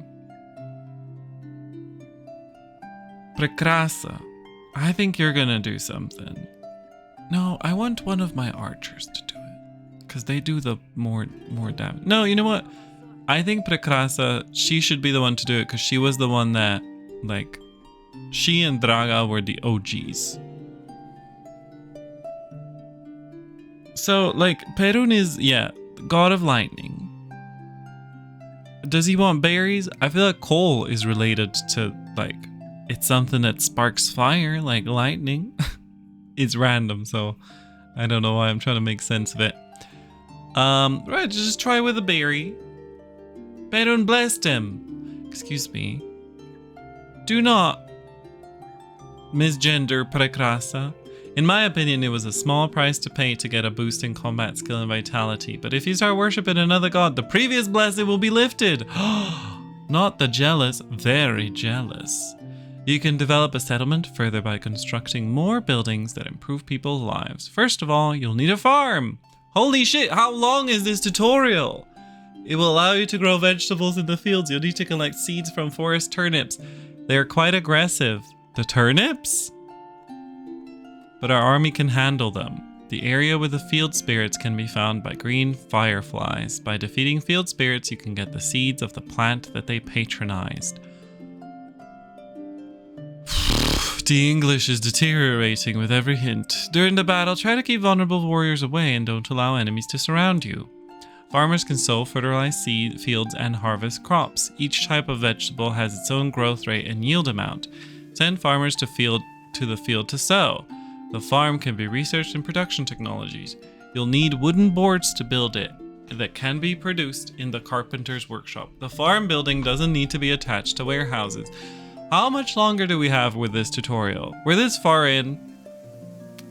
[SPEAKER 1] Prekrasa, I think you're gonna do something. No, I want one of my archers to do it. Because they do the more damage. No, you know what? I think Prekrasa, she should be the one to do it because she was the one that, like, she and Draga were the OGs. So, like, Perun is, yeah, god of lightning. Does he want berries? I feel like coal is related to, like, it's something that sparks fire, like lightning. It's random, so I don't know why I'm trying to make sense of it. Right, just try with a berry. Perun blessed him. Excuse me. Do not misgender Prekrasa. In my opinion, it was a small price to pay to get a boost in combat skill and vitality. But if you start worshipping another god, the previous blessing will be lifted. Not the jealous, very jealous. You can develop a settlement further by constructing more buildings that improve people's lives. First of all, you'll need a farm. Holy shit, how long is this tutorial? It will allow you to grow vegetables in the fields. You'll need to collect seeds from forest turnips. They are quite aggressive. The turnips? but our army can handle them. The area with the field spirits can be found by green fireflies. By defeating field spirits, you can get the seeds of the plant that they patronized. The English is deteriorating with every hint. During the battle, try to keep vulnerable warriors away and don't allow enemies to surround you. Farmers can sow, fertilize seed fields, and harvest crops. Each type of vegetable has its own growth rate and yield amount. Send farmers to the field to sow. The farm can be researched in production technologies. You'll need wooden boards to build it that can be produced in the carpenter's workshop. The farm building doesn't need to be attached to warehouses. How much longer do we have with this tutorial? We're this far in.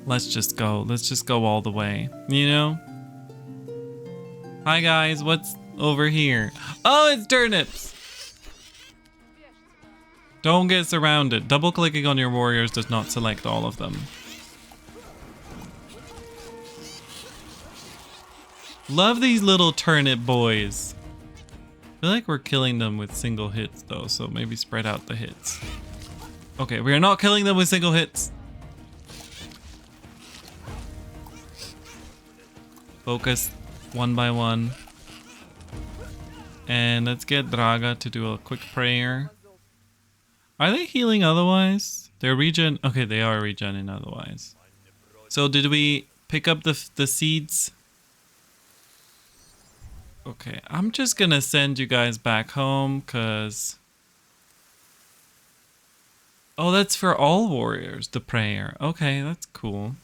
[SPEAKER 1] Let's just go. Let's just go all the way, you know? Hi guys, what's over here? Oh, it's turnips! Don't get surrounded. Double clicking on your warriors does not select all of them. Love these little turnip boys. I feel like we're killing them with single hits though, so maybe spread out the hits. Okay, we are not killing them with single hits. Focus one by one. And let's get Draga to do a quick prayer. Are they healing otherwise? They're regen. Okay, they are regenning otherwise. So did we pick up the seeds? Okay, I'm just gonna send you guys back home because... Oh, that's for all warriors, the prayer. Okay, that's cool.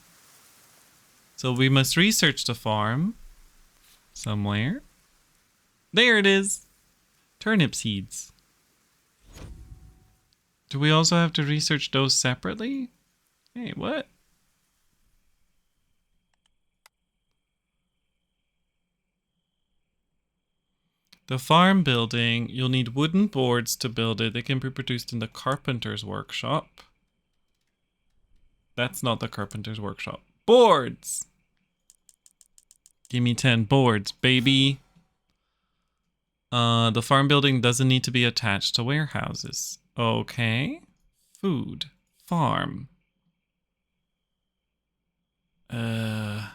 [SPEAKER 1] So we must research the farm somewhere. There it is. Turnip seeds. Do we also have to research those separately? Hey, what? The farm building, you'll need wooden boards to build it. They can be produced in the carpenter's workshop. That's not the carpenter's workshop. Boards! Give me 10 boards, baby. The farm building doesn't need to be attached to warehouses. Okay. Food. Farm. That's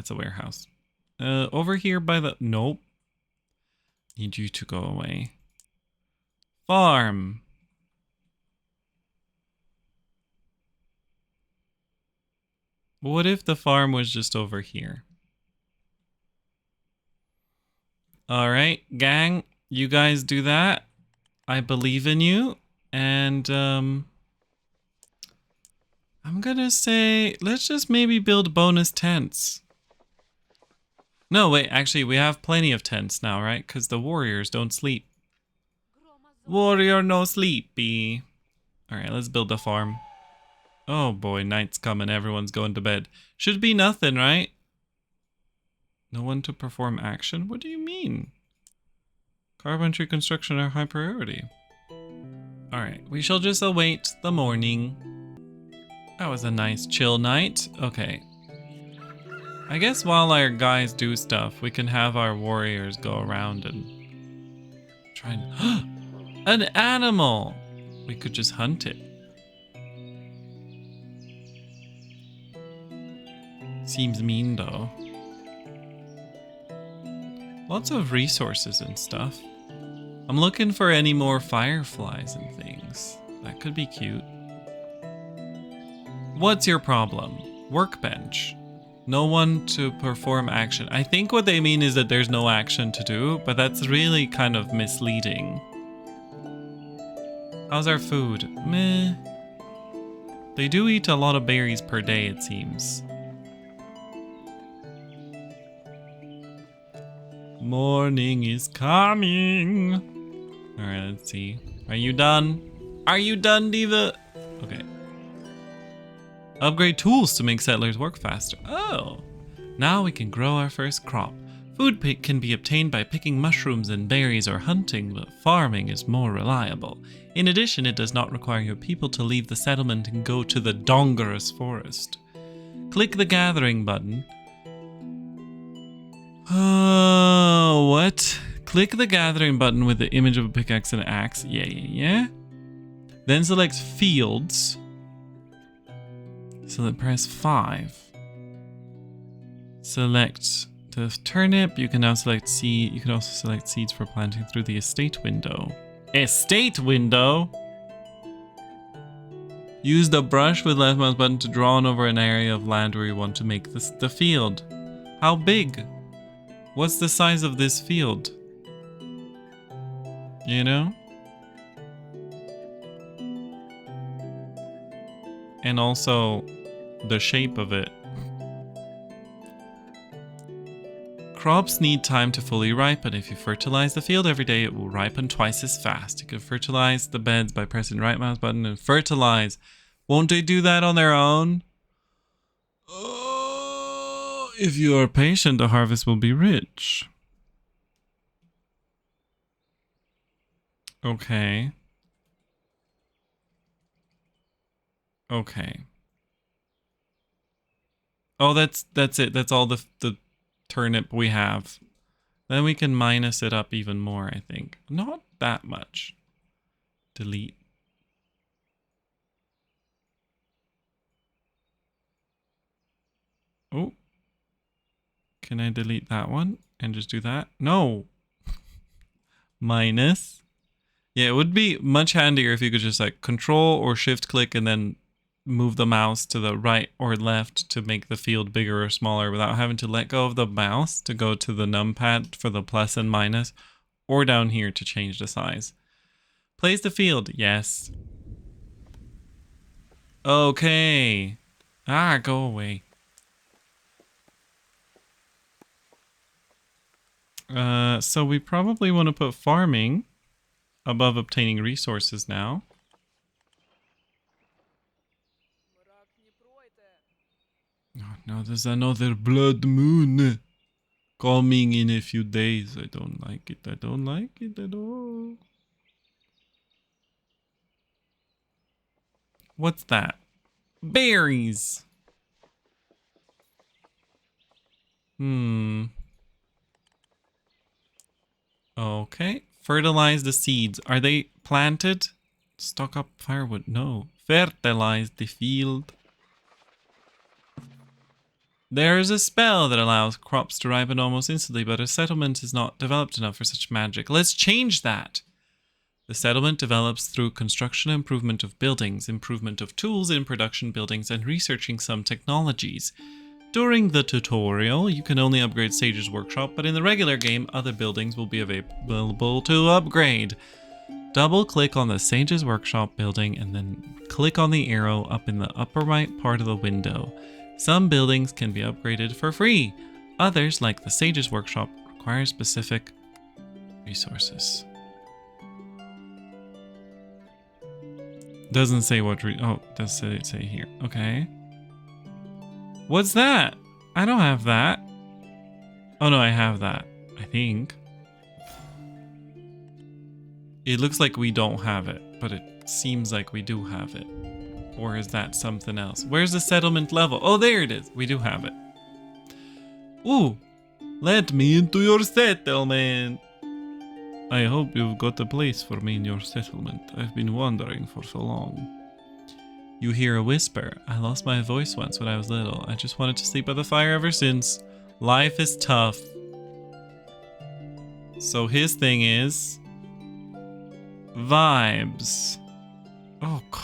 [SPEAKER 1] a warehouse. Over here by the... Nope. Need you to go away. Farm. What if the farm was just over here? Alright, gang. You guys do that. I believe in you. And, I'm gonna say, let's just maybe build bonus tents. No, wait, actually, we have plenty of tents now, right? Because the warriors don't sleep. Warrior no sleepy. Alright, let's build the farm. Oh boy, night's coming. Everyone's going to bed. Should be nothing, right? No one to perform action? What do you mean? Carpentry construction are high priority. Alright, we shall just await the morning. That was a nice chill night. Okay. I guess while our guys do stuff, we can have our warriors go around and try and... An animal! We could just hunt it. Seems mean though. Lots of resources and stuff. I'm looking for any more fireflies and things. That could be cute. What's your problem? Workbench. No one to perform action. I think what they mean is that there's no action to do, but that's really kind of misleading. How's our food? Meh. They do eat a lot of berries per day, it seems. Morning is coming. Alright, let's see. Are you done? Are you done, Diva? Okay. Upgrade tools to make settlers work faster. Oh. Now we can grow our first crop. Food can be obtained by picking mushrooms and berries or hunting, but farming is more reliable. In addition, it does not require your people to leave the settlement and go to the Dongerous forest. Click the gathering button. Oh, what? Click the gathering button with the image of a pickaxe and an axe. Yeah. Then select fields. So then press 5. Select the turnip. You can now select seed. You can also select seeds for planting through the estate window. Estate window? Use the brush with left mouse button to draw on over an area of land where you want to make the field. How big? What's the size of this field? You know? And also the shape of it. Crops need time to fully ripen. If you fertilize the field every day, it will ripen twice as fast. You can fertilize the beds by pressing the right mouse button and fertilize. Won't they do that on their own? Oh, if you are patient, the harvest will be rich. Okay. Okay. Oh, that's it. That's all the turnip we have. Then we can minus it up even more, I think. Not that much. Delete. Oh. Can I delete that one and just do that? No. Minus. Yeah, it would be much handier if you could just like control or shift click and then move the mouse to the right or left to make the field bigger or smaller without having to let go of the mouse to go to the numpad for the plus and minus, or down here to change the size. Place the field. Yes. Okay. Ah, go away. So we probably want to put farming above obtaining resources now. Oh no, there's another blood moon coming in a few days. I don't like it. I don't like it at all. What's that? Berries. Okay. Fertilize the seeds. Are they planted? Stock up firewood. No. Fertilize the field. There is a spell that allows crops to ripen almost instantly, but a settlement is not developed enough for such magic. Let's change that. The settlement develops through construction and improvement of buildings, improvement of tools in production buildings, and researching some technologies. During the tutorial, you can only upgrade Sage's Workshop, but in the regular game, other buildings will be available to upgrade. Double click on the Sage's Workshop building and then click on the arrow up in the upper right part of the window. Some buildings can be upgraded for free. Others, like the Sage's Workshop, require specific resources. Doesn't say what does it say here? Okay. What's that? I don't have that. Oh no, I have that. I think. It looks like we don't have it, but it seems like we do have it. Or is that something else? Where's the settlement level? Oh, there it is. We do have it. Ooh, let me into your settlement. I hope you've got a place for me in your settlement. I've been wandering for so long. You hear a whisper. I lost my voice once when I was little. I just wanted to sleep by the fire ever since. Life is tough. So his thing is vibes. Oh God.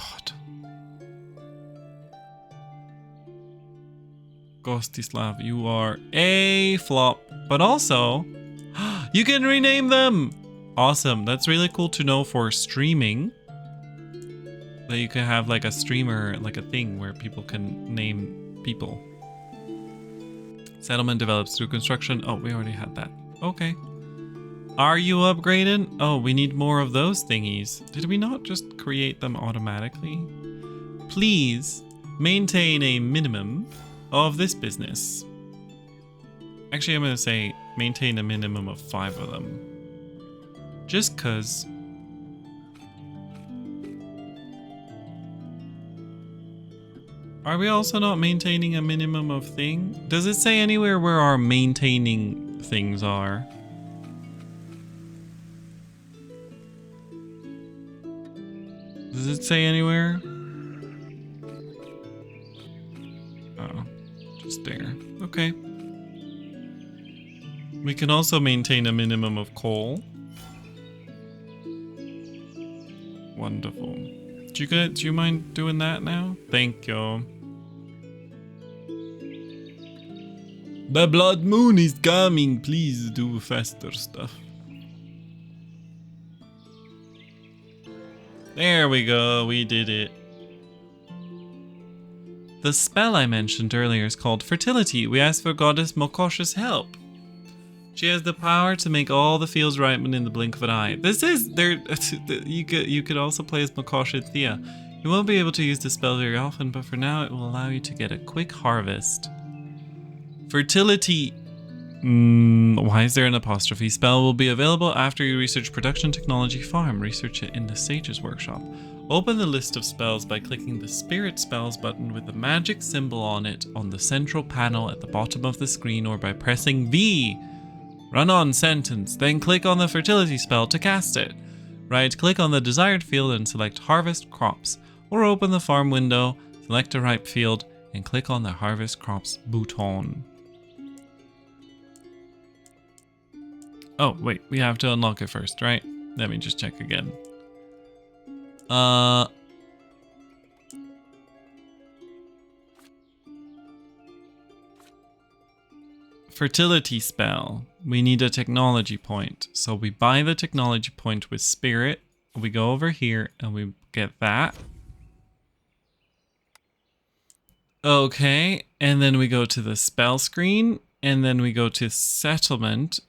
[SPEAKER 1] Gostislav, you are a flop. But also, you can rename them. Awesome. That's really cool to know for streaming. That you can have like a streamer, like a thing where people can name people. Settlement develops through construction. Oh, we already had that. Okay. Are you upgraded? Oh, we need more of those thingies. Did we not just create them automatically? Please maintain a minimum of this business. Actually, I'm going to say maintain a minimum of 5 of them. Just cause. Are we also not maintaining a minimum of thing? Does it say anywhere where our maintaining things are? Does it say anywhere? Just there. Okay. We can also maintain a minimum of coal. Wonderful. Do you mind doing that now? Thank you. The blood moon is coming. Please do faster stuff. There we go. We did it. The spell I mentioned earlier is called Fertility. We asked for Goddess Mokosha's help. She has the power to make all the fields ripen in the blink of an eye. This is there. You could also play as Mokosha and Thea. You won't be able to use the spell very often, but for now it will allow you to get a quick harvest. Fertility. Why is there an apostrophe? Spell will be available after you research Production Technology Farm. Research it in the Sage's Workshop. Open the list of spells by clicking the Spirit Spells button with the magic symbol on it on the central panel at the bottom of the screen, or by pressing V. Run on sentence, then click on the fertility spell to cast it. Right-click on the desired field and select Harvest Crops, or open the farm window, select a ripe field, and click on the Harvest Crops button. Oh, wait, we have to unlock it first, right? Let me just check again. Fertility spell. We need a technology point. So we buy the technology point with Spirit. We go over here and we get that. Okay, and then we go to the spell screen, and then we go to settlement,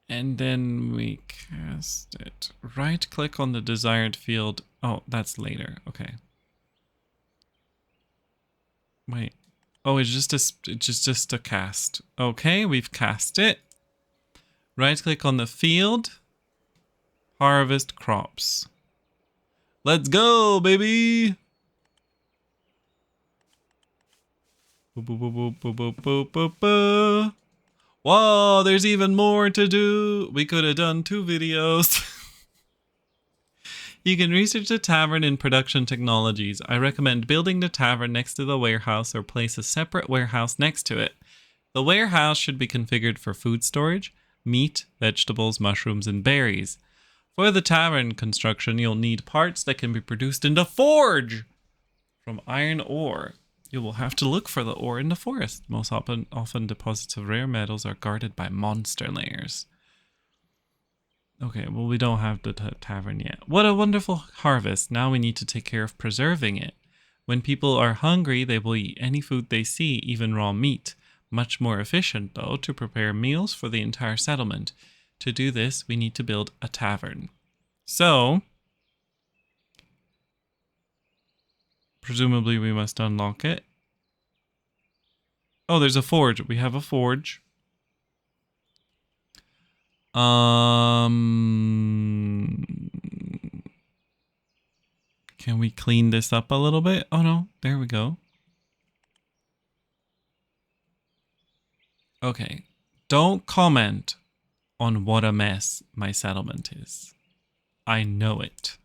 [SPEAKER 1] and then we cast it. Right click on the desired field. Oh, that's later. Okay. Wait. Oh, it's just a cast. Okay, we've cast it. Right click on the field. Harvest crops. Let's go, baby. Whoa, there's even more to do. We could have done 2 videos. You can research the tavern in Production Technologies. I recommend building the tavern next to the warehouse or place a separate warehouse next to it. The warehouse should be configured for food storage, meat, vegetables, mushrooms, and berries. For the tavern construction, you'll need parts that can be produced in the forge from iron ore. You will have to look for the ore in the forest. Most often deposits of rare metals are guarded by monster layers. Okay, well, we don't have the tavern yet. What a wonderful harvest. Now we need to take care of preserving it. When people are hungry, they will eat any food they see, even raw meat. Much more efficient, though, to prepare meals for the entire settlement. To do this, we need to build a tavern. So, presumably we must unlock it. Oh, there's a forge. We have a forge. Can we clean this up a little bit? Oh no, there we go. Okay, don't comment on what a mess my settlement is. I know it.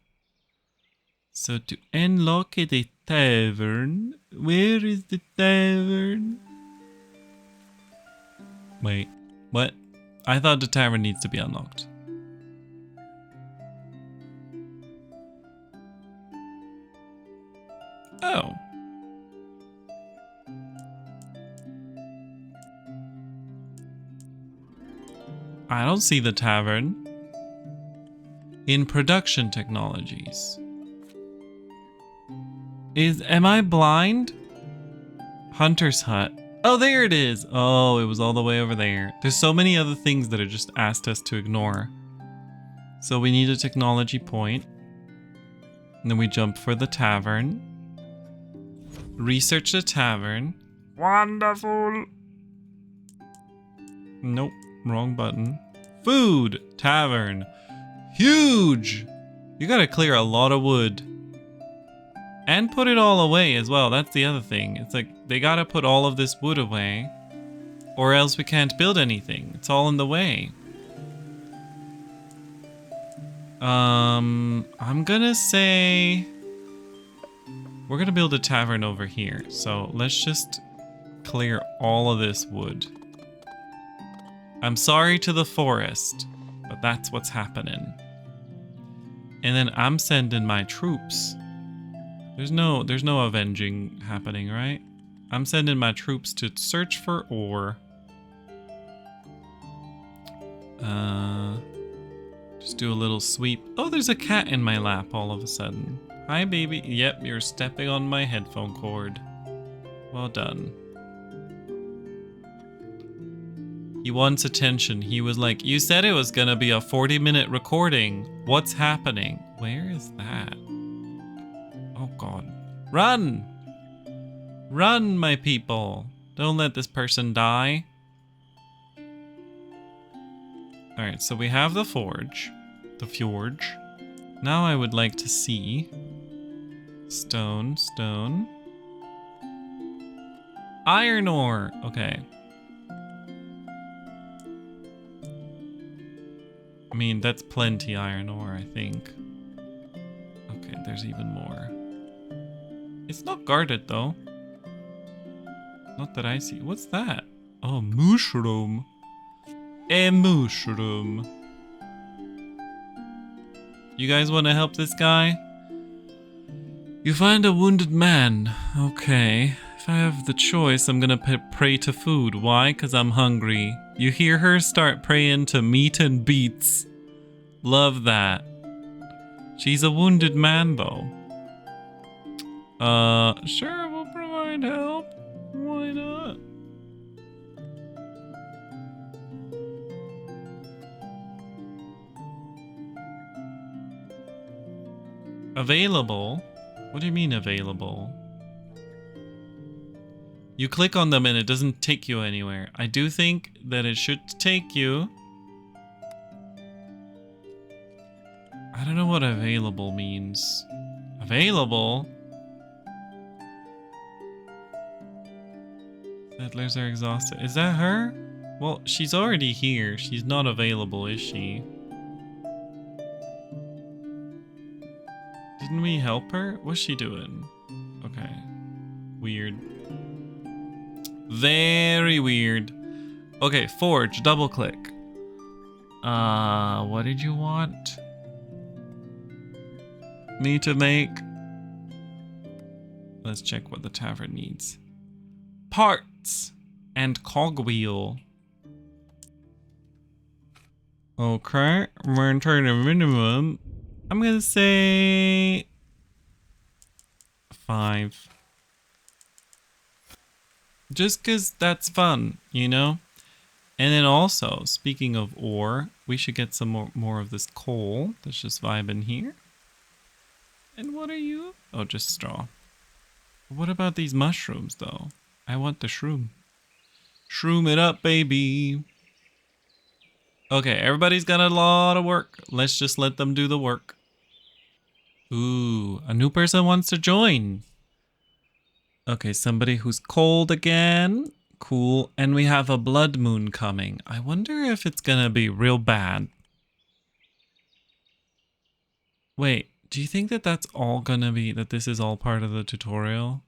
[SPEAKER 1] So to unlock the tavern, where is the tavern? Wait, what? I thought the tavern needs to be unlocked. Oh. I don't see the tavern. In Production Technologies. Am I blind? Hunter's Hut. Oh, there it is. Oh, it was all the way over there. There's so many other things that are just asked us to ignore. So we need a technology point. And then we jump for the tavern. Research the tavern. Wonderful. Nope, wrong button. Food. Tavern. Huge. You gotta clear a lot of wood. And put it all away as well. That's the other thing. It's like they gotta put all of this wood away, or else we can't build anything. It's all in the way. I'm gonna say we're gonna build a tavern over here. So let's just clear all of this wood. I'm sorry to the forest, but that's what's happening. And then I'm sending my troops. There's no avenging happening, right? I'm sending my troops to search for ore. Just do a little sweep. Oh, there's a cat in my lap all of a sudden. Hi, baby. Yep, you're stepping on my headphone cord. Well done. He wants attention. He was like, you said it was gonna be a 40-minute recording. What's happening? Where is that? Oh, God. Run! Run, my people. Don't let this person die. Alright, so we have the forge. The fjord. Now I would like to see... Stone, stone. Iron ore! Okay. I mean, that's plenty iron ore, I think. Okay, there's even more. It's not guarded, though. Not that I see. What's that? Oh, mushroom. A mushroom. You guys want to help this guy? You find a wounded man. Okay. If I have the choice, I'm gonna pray to food. Why? Because I'm hungry. You hear her start praying to meat and beets. Love that. She's a wounded man, though. Sure, we'll provide help. Why not? Available? What do you mean available? You click on them and it doesn't take you anywhere. I do think that it should take you. I don't know what available means. Available? Settlers are exhausted. Is that her? Well, she's already here. She's not available, is she? Didn't we help her? What's she doing? Okay. Weird. Very weird. Okay, forge, double click. What did you want me to make? Let's check what the tavern needs. Parts and cogwheel. Okay, we're gonna turn a minimum. I'm gonna say 5. Just cause that's fun, you know? And then also, speaking of ore, we should get some more of this coal that's just vibing here. And what are you? Oh, just straw. What about these mushrooms, though? I want the shroom. Shroom it up, baby. Okay, everybody's got a lot of work. Let's just let them do the work. Ooh, a new person wants to join. Okay, somebody who's cold again. Cool. And we have a blood moon coming. I wonder if it's gonna be real bad. Wait, do you think that that's all gonna be, that this is all part of the tutorial?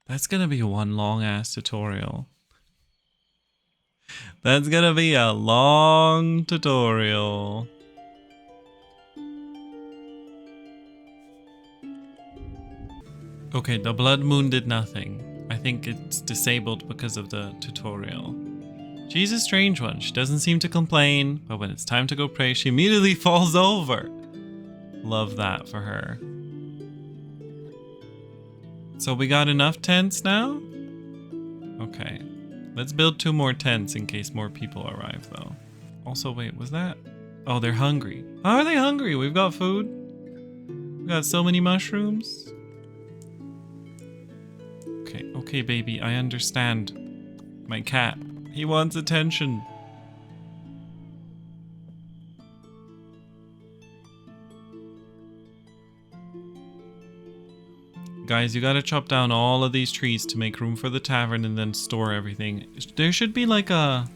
[SPEAKER 1] That's gonna be one long ass tutorial. That's gonna be a long tutorial. Okay, the blood moon did nothing. I think it's disabled because of the tutorial. She's a strange one. She doesn't seem to complain, but when it's time to go pray, she immediately falls over. Love that for her. So we got enough tents now? Okay. Let's build 2 more tents in case more people arrive, though. Also, wait, was that? Oh, they're hungry. How are they hungry? We've got food. We've got so many mushrooms. Okay, baby, I understand. My cat, he wants attention. Guys, you gotta chop down all of these trees to make room for the tavern and then store everything. There should be like a...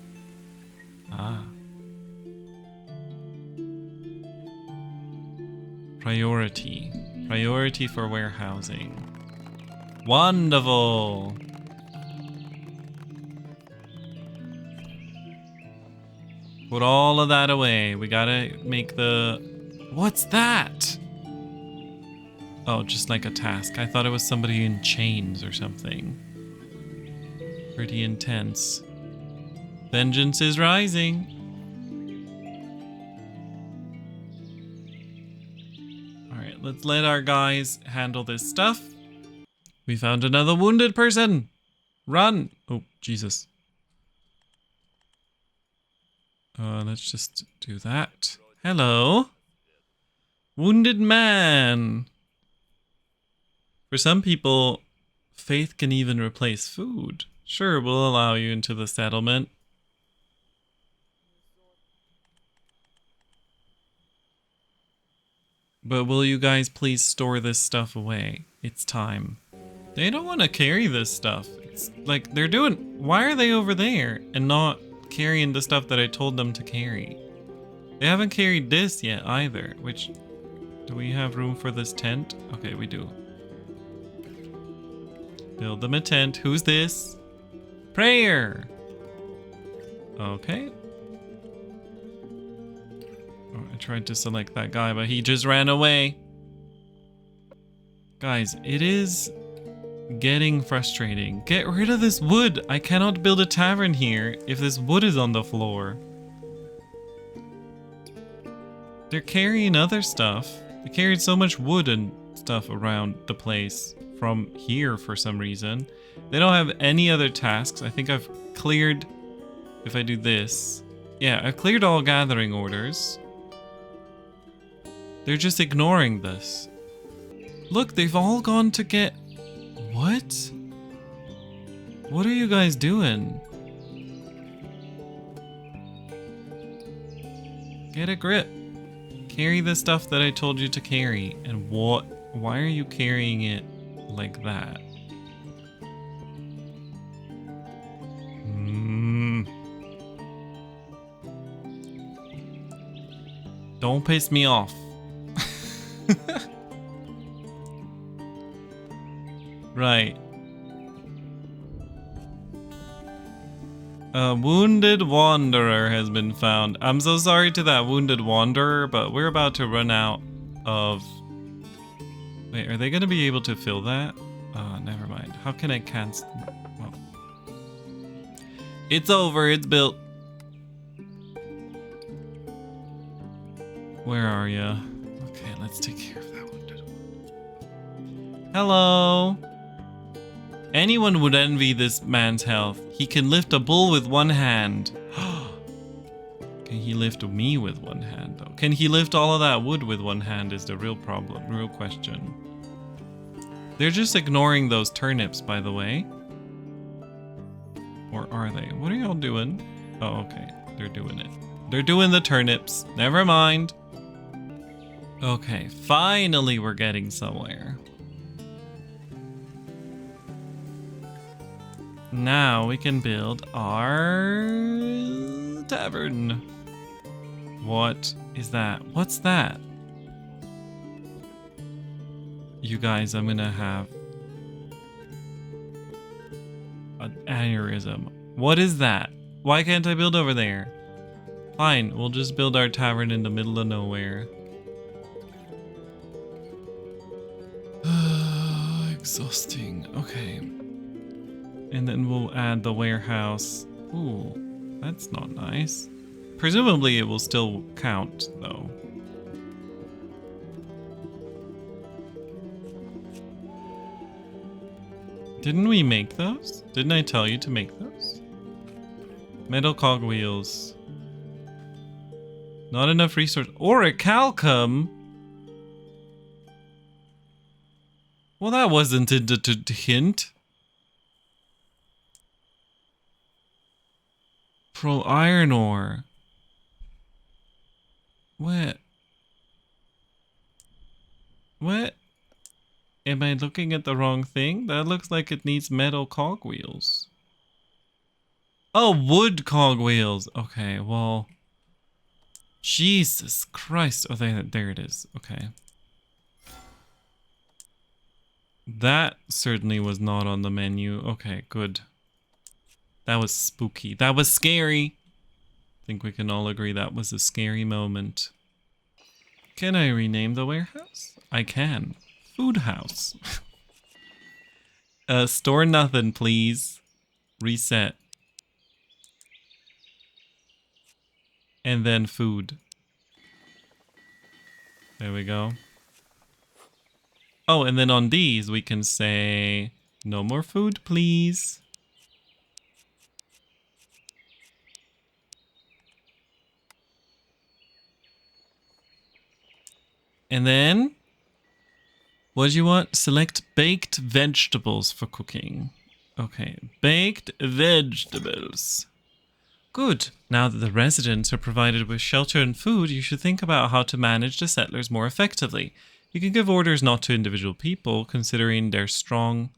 [SPEAKER 1] Priority. Priority for warehousing. Wonderful! Put all of that away. We gotta make the... What's that? Oh, just like a task. I thought it was somebody in chains or something. Pretty intense. Vengeance is rising. Alright, let's let our guys handle this stuff. We found another wounded person. Run. Oh, Jesus. Let's just do that. Hello. Wounded man. For some people, faith can even replace food. Sure, we'll allow you into the settlement. But will you guys please store this stuff away? It's time. They don't want to carry this stuff. It's like they're doing... Why are they over there and not carrying the stuff that I told them to carry? They haven't carried this yet either, which... Do we have room for this tent? Okay, we do. Build them a tent. Who's this? Prayer! Okay. Oh, I tried to select that guy, but he just ran away. Guys, it is getting frustrating. Get rid of this wood. I cannot build a tavern here if this wood is on the floor. They're carrying other stuff. They carried so much wood and stuff around the place from here for some reason. They don't have any other tasks. I think I've cleared, if I do this. Yeah, I've cleared all gathering orders. They're just ignoring this. Look, they've all gone to get... What? What are you guys doing? Get a grip. Carry the stuff that I told you to carry. And what? Why are you carrying it like that? Don't piss me off. Right. A wounded wanderer has been found. I'm so sorry to that wounded wanderer, but we're about to run out of... Wait, are they going to be able to fill that? Never mind. How can I cancel? Well, it's over. It's built. Where are you? Okay, let's take care of that wounded one. Hello. Anyone would envy this man's health. He can lift a bull with one hand. Can he lift me with one hand, though? Can he lift all of that wood with one hand is the real problem, real question. They're just ignoring those turnips, by the way. Or are they? What are y'all doing? Oh, okay. They're doing it. They're doing the turnips. Never mind. Okay, finally we're getting somewhere. Now we can build our tavern. What is that? What's that? You guys, I'm gonna have an aneurysm. What is that? Why can't I build over there? Fine, we'll just build our tavern in the middle of nowhere. Exhausting. Okay. And then we'll add the warehouse. Ooh, that's not nice. Presumably it will still count, though. Didn't we make those? Didn't I tell you to make those? Metal cogwheels. Not enough resource. Orichalcum? Well, that wasn't a hint. Pro iron ore. What? What? Am I looking at the wrong thing? That looks like it needs metal cogwheels. Oh, wood cogwheels. Okay, well. Jesus Christ. Oh, there it is. Okay. That certainly was not on the menu. Okay, good. That was spooky. That was scary. think we can all agree that was a scary moment. Can I rename the warehouse? I can. Food house. Store nothing, please. Reset. And then food. There we go. Oh, and then on these we can say, no more food, please. And then, what do you want? Select baked vegetables for cooking. Okay, baked vegetables. Good. Now that the residents are provided with shelter and food, you should think about how to manage the settlers more effectively. You can give orders not to individual people, considering their strong...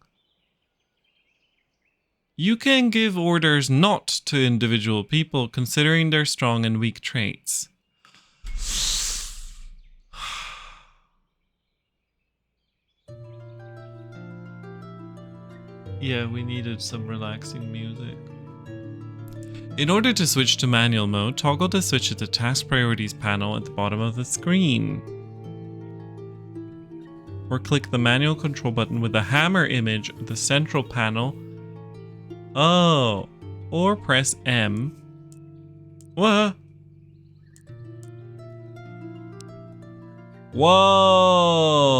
[SPEAKER 1] You can give orders not to individual people, considering their strong and weak traits. Yeah, we needed some relaxing music. In order to switch to manual mode, toggle the switch at the task priorities panel at the bottom of the screen. Or click the manual control button with the hammer image at the central panel. Oh, or press M. What? Whoa,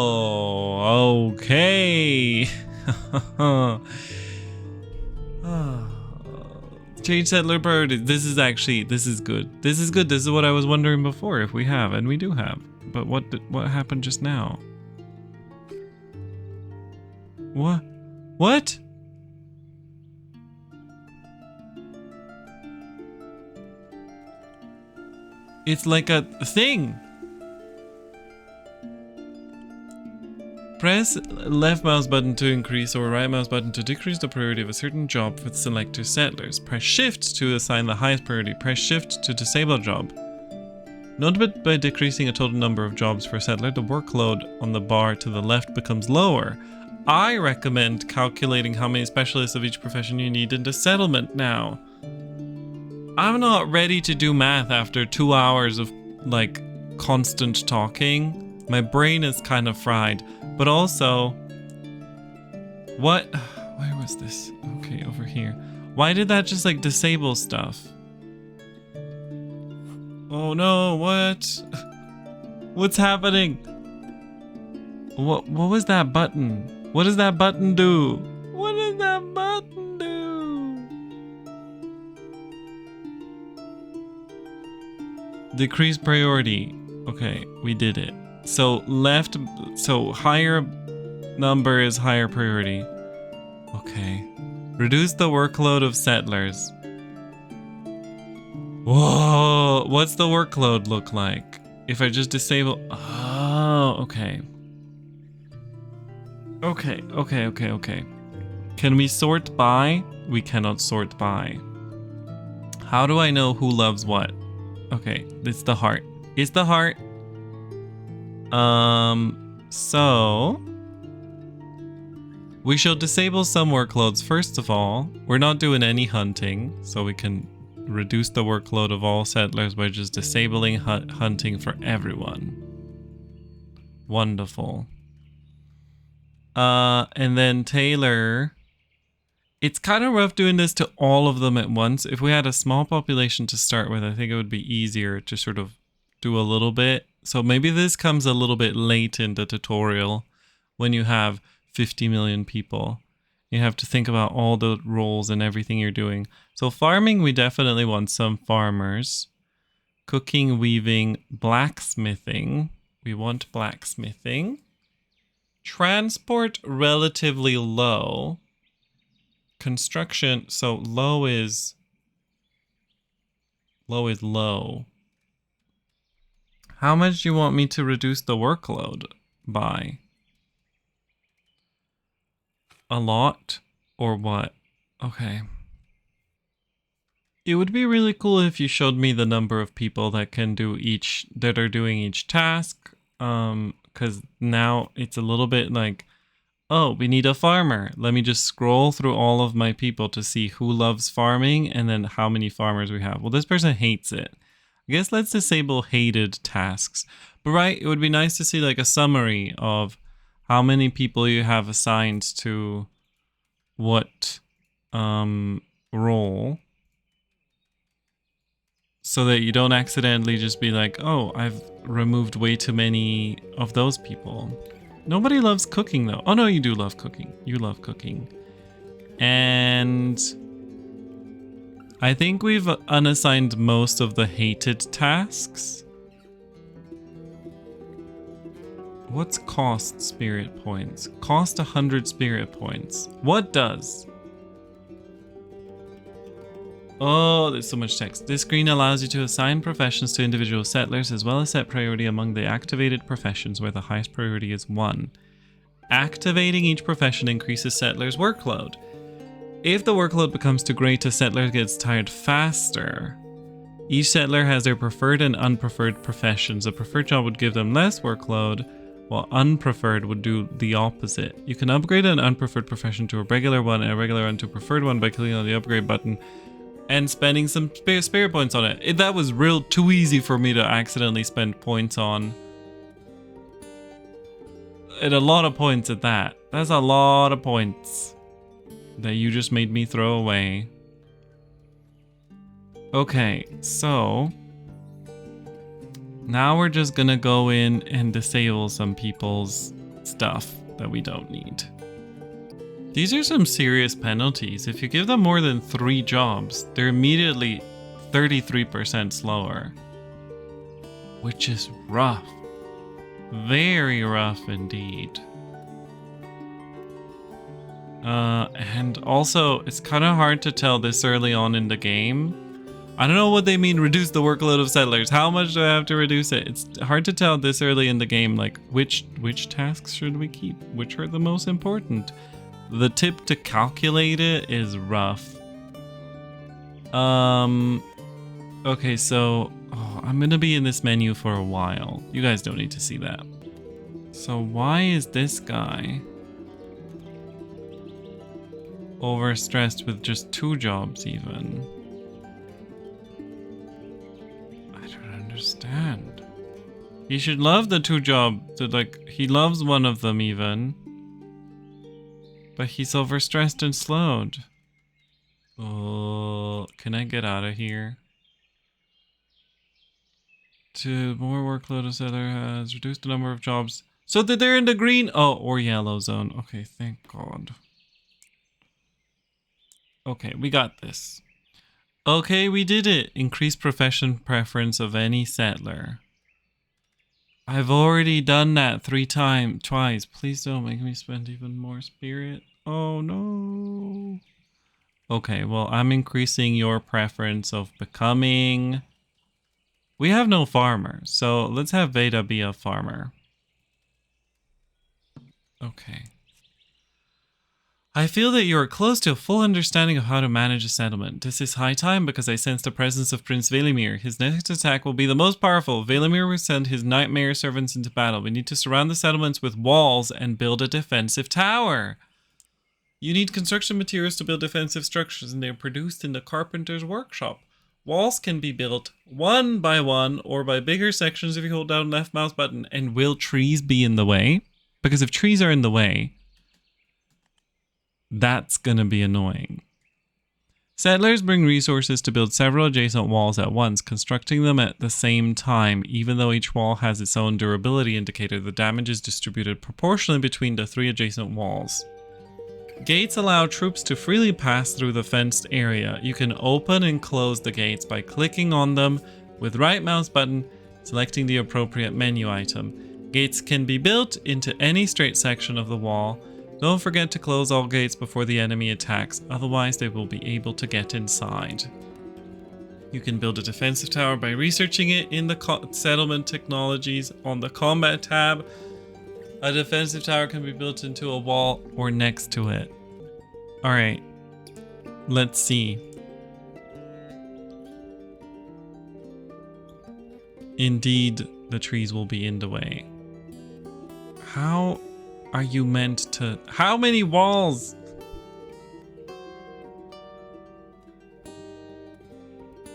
[SPEAKER 1] okay. Change settler priorities. This is good. This is good. This is what I was wondering before, if we have, and we do have. But what happened just now? What? What? It's like a thing. Press left mouse button to increase or right mouse button to decrease the priority of a certain job with selector settlers. Press shift to assign the highest priority. Press shift to disable a job. Note that by decreasing a total number of jobs per settler, the workload on the bar to the left becomes lower. I recommend calculating how many specialists of each profession you need in the settlement now. I'm not ready to do math after 2 hours of, like, constant talking. My brain is kind of fried. But also, what? Where was this? Okay, over here. Why did that just, like, disable stuff? Oh no, what? What's happening? What was that button? What does that button do? What does that button do? Decrease priority. Okay, we did it. So higher number is higher priority. Okay. Reduce the workload of settlers. Whoa, what's the workload look like? If I just disable... Oh, okay. Okay. Can we sort by? We cannot sort by. How do I know who loves what? Okay, it's the heart. It's the heart. So we shall disable some workloads first of all. We're not doing any hunting, so we can reduce the workload of all settlers by just disabling hunting for everyone. Wonderful. And then Taylor. It's kind of rough doing this to all of them at once. If we had a small population to start with, I think it would be easier to sort of do a little bit. So maybe this comes a little bit late in the tutorial when you have 50 million people. You have to think about all the roles and everything you're doing. So farming, we definitely want some farmers. Cooking, weaving, blacksmithing. We want blacksmithing. Transport, relatively low. Construction, so low is low. How much do you want me to reduce the workload by? A lot or what? Okay. It would be really cool if you showed me the number of people that can do that are doing each task. Because now it's a little bit like Oh, we need a farmer. Let me just scroll through all of my people to see who loves farming and then how many farmers we have. Well, this person hates it. I guess let's disable hated tasks. But right, it would be nice to see like a summary of how many people you have assigned to what role, so that you don't accidentally just be like, oh, I've removed way too many of those people. Nobody loves cooking though. Oh no, you do love cooking. You love cooking. And I think we've unassigned most of the hated tasks. What's cost spirit points? Cost 100 spirit points. What does? Oh, there's so much text. This screen allows you to assign professions to individual settlers as well as set priority among the activated professions where the highest priority is 1. Activating each profession increases settlers' workload. If the workload becomes too great, a settler gets tired faster. Each settler has their preferred and unpreferred professions. A preferred job would give them less workload, while unpreferred would do the opposite. You can upgrade an unpreferred profession to a regular one and a regular one to a preferred one by clicking on the upgrade button and spending some spirit points on it. That was real too easy for me to accidentally spend points on. And a lot of points at that. That's a lot of points that you just made me throw away. Okay, so now we're just gonna go in and disable some people's stuff that we don't need. These are some serious penalties. If you give them more than 3 jobs, they're immediately 33% slower. Which is rough. Very rough indeed. And also, it's kind of hard to tell this early on in the game. I don't know what they mean, reduce the workload of settlers. How much do I have to reduce it? It's hard to tell this early in the game, like, which tasks should we keep? Which are the most important? The tip to calculate it is rough. Okay, so I'm gonna be in this menu for a while. You guys don't need to see that. So why is this guy overstressed with just 2 jobs even? I don't understand. He should love the 2 jobs. Like, he loves one of them even. But he's overstressed and slowed. Oh, can I get out of here? To more workload a settler has reduced the number of jobs so that they're in the green or yellow zone. Okay, thank God. Okay, we got this. Okay, we did it. Increase profession preference of any settler. I've already done that twice. Please don't make me spend even more spirit. Oh no. Okay, well, I'm increasing your preference of becoming... We have no farmer, so let's have Veda be a farmer. Okay. I feel that you are close to a full understanding of how to manage a settlement. This is high time because I sense the presence of Prince Velimir. His next attack will be the most powerful. Velimir will send his nightmare servants into battle. We need to surround the settlements with walls and build a defensive tower. You need construction materials to build defensive structures, and they are produced in the carpenter's workshop. Walls can be built one by one or by bigger sections if you hold down left mouse button. And will trees be in the way? Because if trees are in the way, that's gonna be annoying. Settlers bring resources to build several adjacent walls at once, constructing them at the same time. Even though each wall has its own durability indicator, the damage is distributed proportionally between the 3 adjacent walls. Gates allow troops to freely pass through the fenced area. You can open and close the gates by clicking on them with right mouse button, selecting the appropriate menu item. Gates can be built into any straight section of the wall. Don't forget to close all gates before the enemy attacks, otherwise they will be able to get inside. You can build a defensive tower by researching it in the settlement technologies on the combat tab. A defensive tower can be built into a wall or next to it. Alright, let's see. Indeed, the trees will be in the way. How are you meant to... How many walls?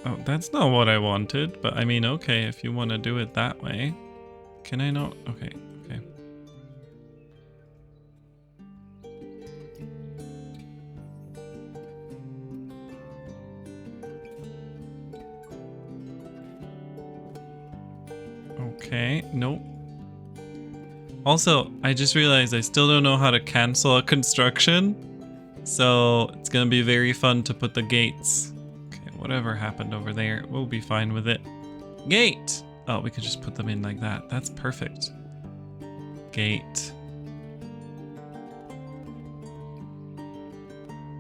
[SPEAKER 1] Oh, that's not what I wanted, but I mean, okay, if you want to do it that way. Can I not? Okay, okay. Okay, nope. Also, I just realized I still don't know how to cancel a construction. So it's gonna be very fun to put the gates. Okay, whatever happened over there, we'll be fine with it. Gate! Oh, we could just put them in like that. That's perfect. Gate.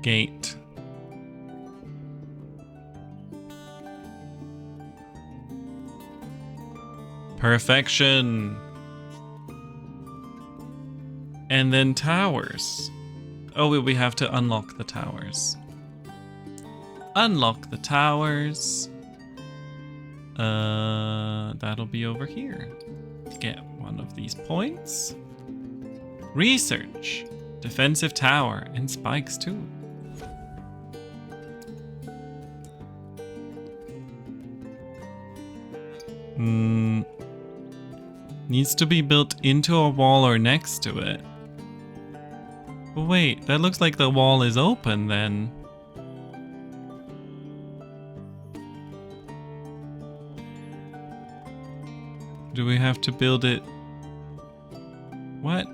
[SPEAKER 1] Gate. Perfection. And then towers. Oh, we have to unlock the towers. Unlock the towers. That'll be over here. Get one of these points. Research. Defensive tower and spikes too. Needs to be built into a wall or next to it. But wait, that looks like the wall is open then. Do we have to build it? What?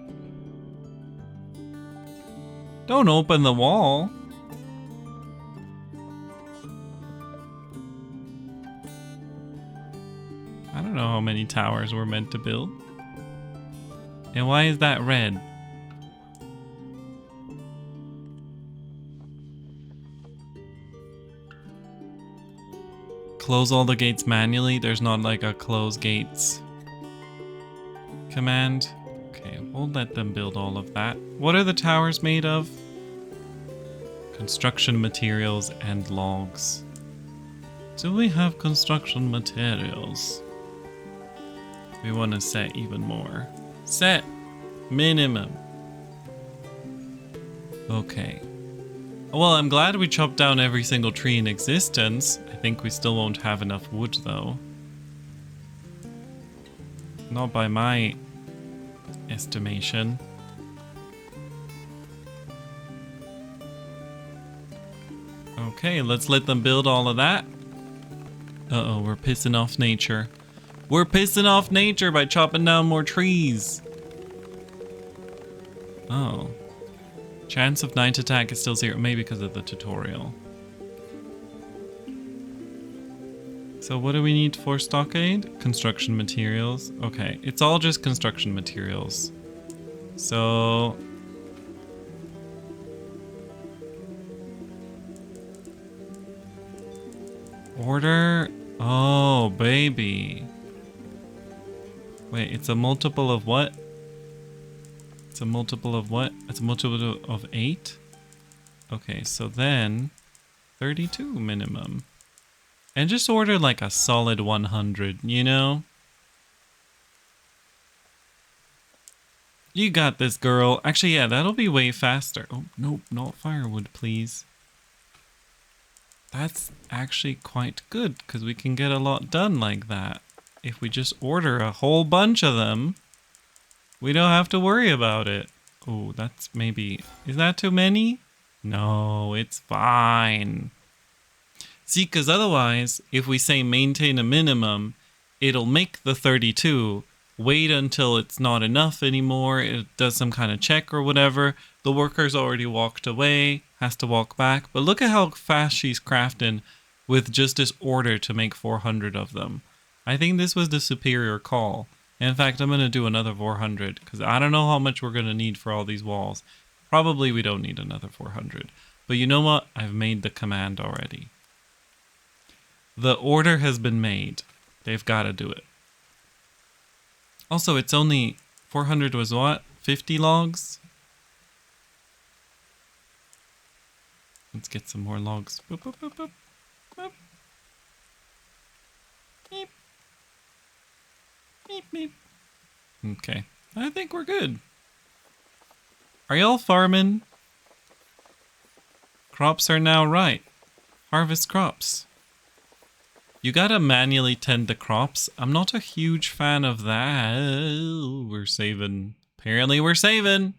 [SPEAKER 1] Don't open the wall. I don't know how many towers we're meant to build. And why is that red? Close all the gates manually? There's not like a close gates command. Okay, we'll let them build all of that. What are the towers made of? Construction materials and logs. Do we have construction materials? We want to set even more. Set minimum. Okay. Well, I'm glad we chopped down every single tree in existence. I think we still won't have enough wood though. Not by my estimation. Okay, let's let them build all of that. Uh-oh, we're pissing off nature. We're pissing off nature by chopping down more trees. Oh. Chance of night attack is still 0, maybe because of the tutorial. So what do we need for stockade? Construction materials. Okay, it's all just construction materials. So... order? Oh, baby. Wait, it's a multiple of what? It's a multiple of what? It's a multiple of 8? Okay, so then 32 minimum. And just order like a solid 100, you know? You got this, girl. Actually, yeah, that'll be way faster. Oh, nope, not firewood, please. That's actually quite good, because we can get a lot done like that. If we just order a whole bunch of them, we don't have to worry about it. Oh, that's maybe... is that too many? No, it's fine. See, because otherwise, if we say maintain a minimum, it'll make the 32, wait until it's not enough anymore, it does some kind of check or whatever, the worker's already walked away, has to walk back, but look at how fast she's crafting with just this order to make 400 of them. I think this was the superior call. In fact, I'm going to do another 400, because I don't know how much we're going to need for all these walls. Probably we don't need another 400. But you know what? I've made the command already. The order has been made. They've got to do it. Also, it's only 400 was what? 50 logs? Let's get some more logs. Boop, boop, boop, boop. Boop. Beep. Beep, beep. Okay. I think we're good. Are y'all farming? Crops are now right. Harvest crops. You gotta manually tend the crops. I'm not a huge fan of that. We're saving. Apparently we're saving.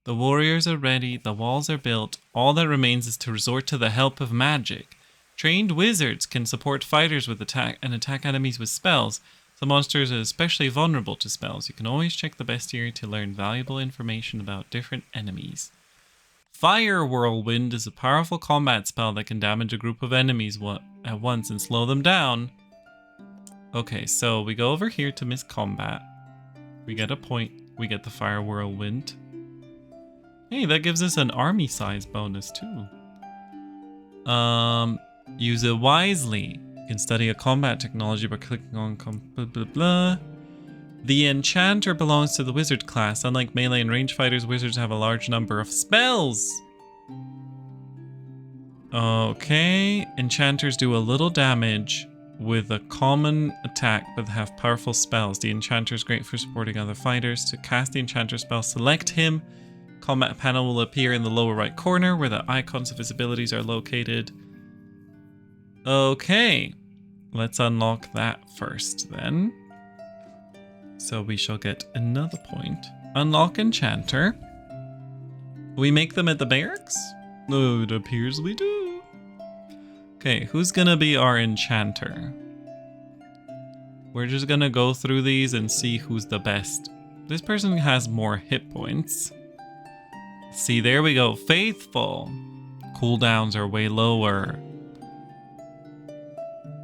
[SPEAKER 1] The warriors are ready. The walls are built. All that remains is to resort to the help of magic. Trained wizards can support fighters with attack enemies with spells. Some monsters are especially vulnerable to spells. You can always check the bestiary to learn valuable information about different enemies. Fire Whirlwind is a powerful combat spell that can damage a group of enemies at once and slow them down. Okay, so we go over here to Miss Combat. We get a point. We get the Fire Whirlwind. Hey, that gives us an army size bonus too. Use it wisely. You can study a combat technology by clicking on blah blah blah. The Enchanter belongs to the Wizard class. Unlike melee and range fighters, wizards have a large number of spells. Okay, enchanters do a little damage with a common attack but have powerful spells. The Enchanter is great for supporting other fighters. To cast the Enchanter spell, select him. Combat panel will appear in the lower right corner where the icons of his abilities are located. Okay, let's unlock that first then. So we shall get another point. Unlock Enchanter. We make them at the barracks? Oh, it appears we do. Okay, who's gonna be our Enchanter? We're just gonna go through these and see who's the best. This person has more hit points. See, there we go. Faithful. Cooldowns are way lower.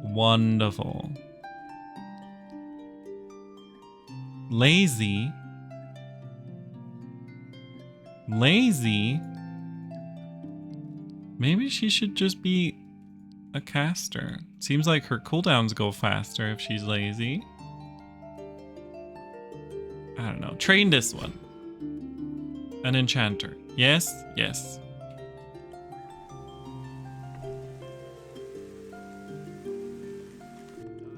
[SPEAKER 1] Wonderful. Lazy. Lazy? Maybe she should just be a caster. Seems like her cooldowns go faster if she's lazy. I don't know. Train this one. An enchanter. Yes? Yes.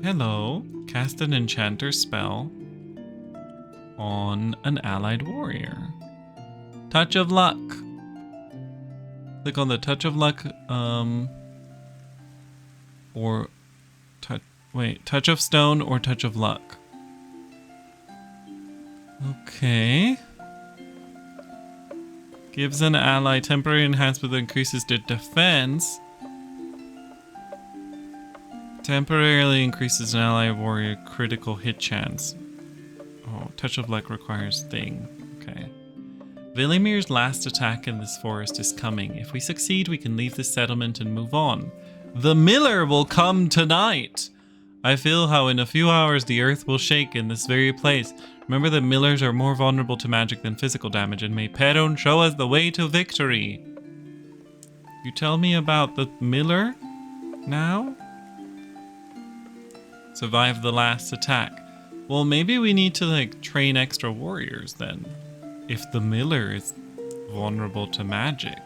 [SPEAKER 1] Hello. Cast an enchanter spell on an allied warrior. Touch of luck. Click on the touch of luck, or touch of stone or touch of luck. Okay. Gives an ally temporary enhancement that increases their defense. Temporarily increases an ally warrior critical hit chance. Oh, touch of luck requires thing. Okay. Vilimir's last attack in this forest is coming. If we succeed, we can leave this settlement and move on. The miller will come tonight. I feel how in a few hours the earth will shake in this very place. Remember that millers are more vulnerable to magic than physical damage, and may Perun show us the way to victory. You tell me about the miller now? Survive the last attack. Well, maybe we need to train extra warriors then. If the miller is vulnerable to magic,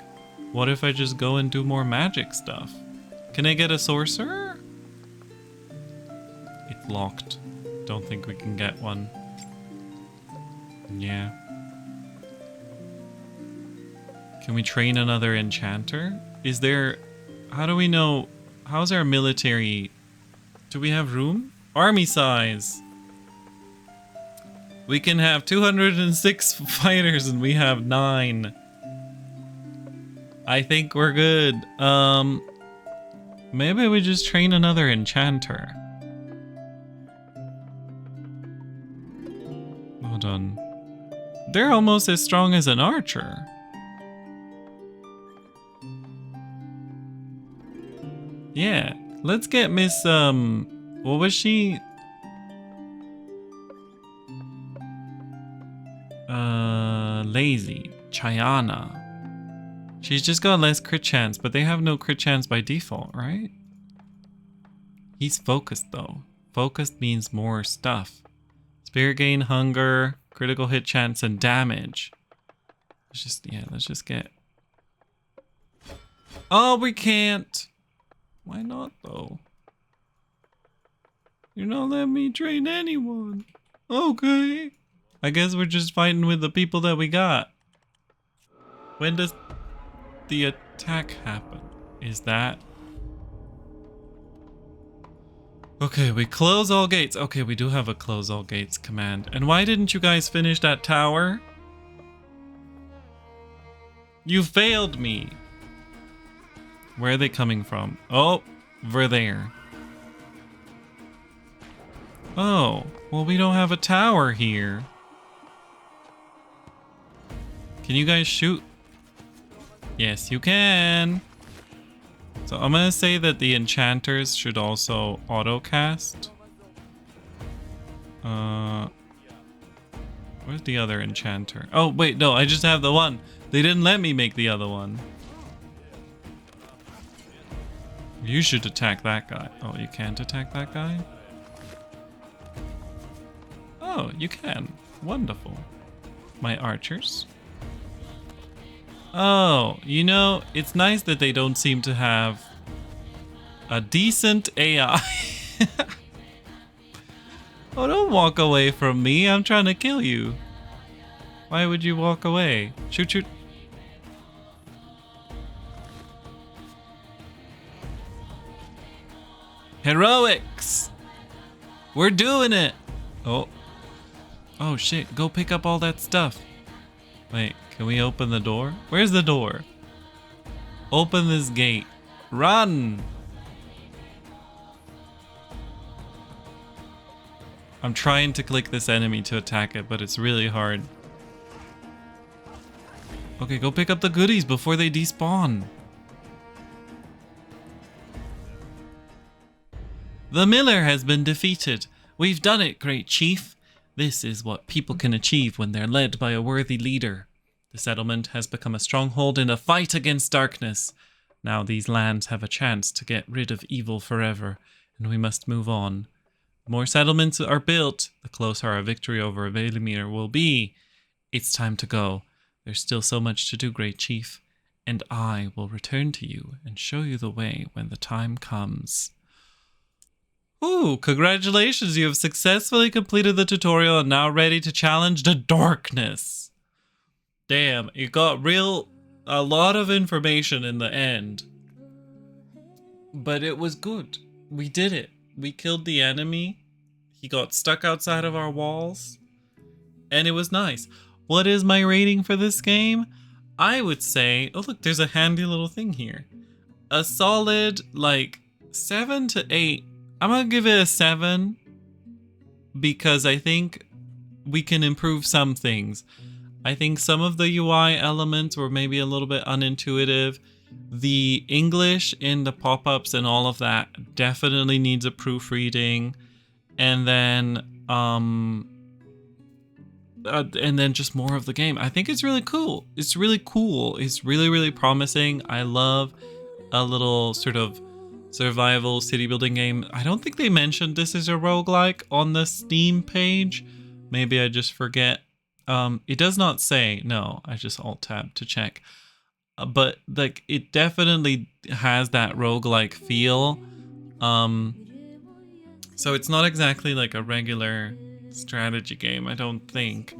[SPEAKER 1] what if I just go and do more magic stuff? Can I get a sorcerer? It's locked. Don't think we can get one. Yeah. Can we train another enchanter? Is there... How do we know... How's our military... Do we have room? Army size! We can have 206 fighters and we have 9. I think we're good. Maybe we just train another enchanter. Hold on. They're almost as strong as an archer. Yeah, let's get Miss, what was she? Lazy. Chayana. She's just got less crit chance, but they have no crit chance by default, right? He's focused though. Focused means more stuff. Spirit gain, hunger, critical hit chance, and damage. Let's just get... Oh, we can't! Why not though? You're not letting me train anyone. Okay. I guess we're just fighting with the people that we got. When does the attack happen? Is that... Okay, we close all gates. Okay, we do have a close all gates command. And why didn't you guys finish that tower? You failed me. Where are they coming from? Oh, over there. Oh, well, we don't have a tower here. Can you guys shoot? Yes, you can. So I'm gonna say that the enchanters should also auto cast. Where's the other enchanter? Oh wait, no, I just have the one. They didn't let me make the other one. You should attack that guy. Oh, you can't attack that guy? Oh, you can. Wonderful. My archers. Oh, you know, it's nice that they don't seem to have a decent AI. Oh, don't walk away from me. I'm trying to kill you. Why would you walk away? Shoot, shoot. Heroics. We're doing it. Oh. Oh, shit. Go pick up all that stuff. Wait, can we open the door? Where's the door? Open this gate. Run! I'm trying to click this enemy to attack it, but it's really hard. Okay, go pick up the goodies before they despawn. The miller has been defeated. We've done it, great chief. This is what people can achieve when they're led by a worthy leader. The settlement has become a stronghold in a fight against darkness. Now these lands have a chance to get rid of evil forever, and we must move on. The more settlements are built, the closer our victory over Valimir will be. It's time to go. There's still so much to do, great chief, and I will return to you and show you the way when the time comes. Ooh, congratulations, you have successfully completed the tutorial and now ready to challenge the darkness. Damn, it got a lot of information in the end. But it was good. We did it. We killed the enemy. He got stuck outside of our walls. And it was nice. What is my rating for this game? I would say, oh look, there's a handy little thing here. A solid, like, 7 to 8. I'm gonna give it a 7 because I think we can improve some things. I think some of the UI elements were maybe a little bit unintuitive. The English in the pop-ups and all of that definitely needs a proofreading. And then just more of the game. I think it's really cool. It's really cool. It's really, really promising. I love a little sort of survival city building game. I don't think they mentioned this is a roguelike on the Steam page. Maybe I just forget. It does not say. No, I just alt-tab to check. But like it definitely has that roguelike feel. So it's not exactly like a regular strategy game, I don't think.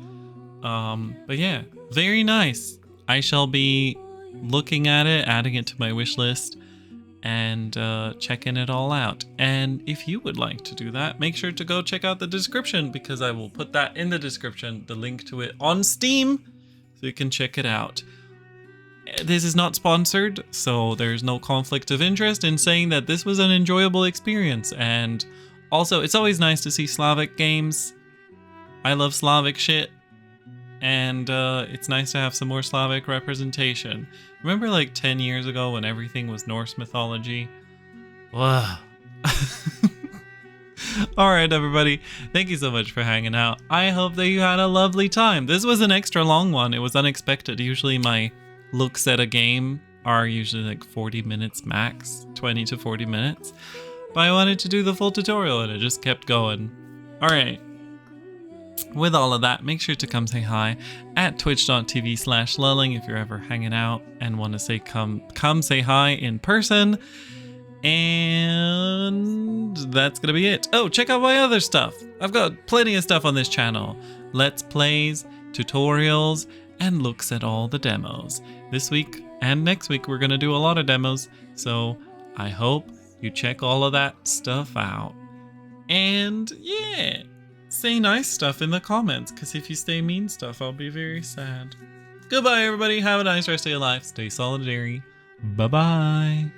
[SPEAKER 1] But yeah, very nice. I shall be looking at it, adding it to my wish list, and checking it all out. And if you would like to do that, make sure to go check out the description because I will put that in the description, the link to it on Steam, so you can check it out. This is not sponsored, so there's no conflict of interest in saying that this was an enjoyable experience. And also, it's always nice to see Slavic games. I love Slavic shit. And it's nice to have some more Slavic representation. Remember like 10 years ago when everything was Norse mythology? Wow. Alright everybody, thank you so much for hanging out. I hope that you had a lovely time. This was an extra long one. It was unexpected. Usually my looks at a game are usually like 40 minutes max, 20 to 40 minutes. But I wanted to do the full tutorial and it just kept going. Alright. With all of that, make sure to come say hi at twitch.tv/lulling if you're ever hanging out and want to say come say hi in person. And that's gonna be it. Oh, check out my other stuff. I've got plenty of stuff on this channel. Let's plays, tutorials, and looks at all the demos. This week and next week we're going to do a lot of demos, so I hope you check all of that stuff out. And yeah, say nice stuff in the comments, because if you say mean stuff, I'll be very sad. Goodbye, everybody. Have a nice rest of your life. Stay solidary. Bye-bye.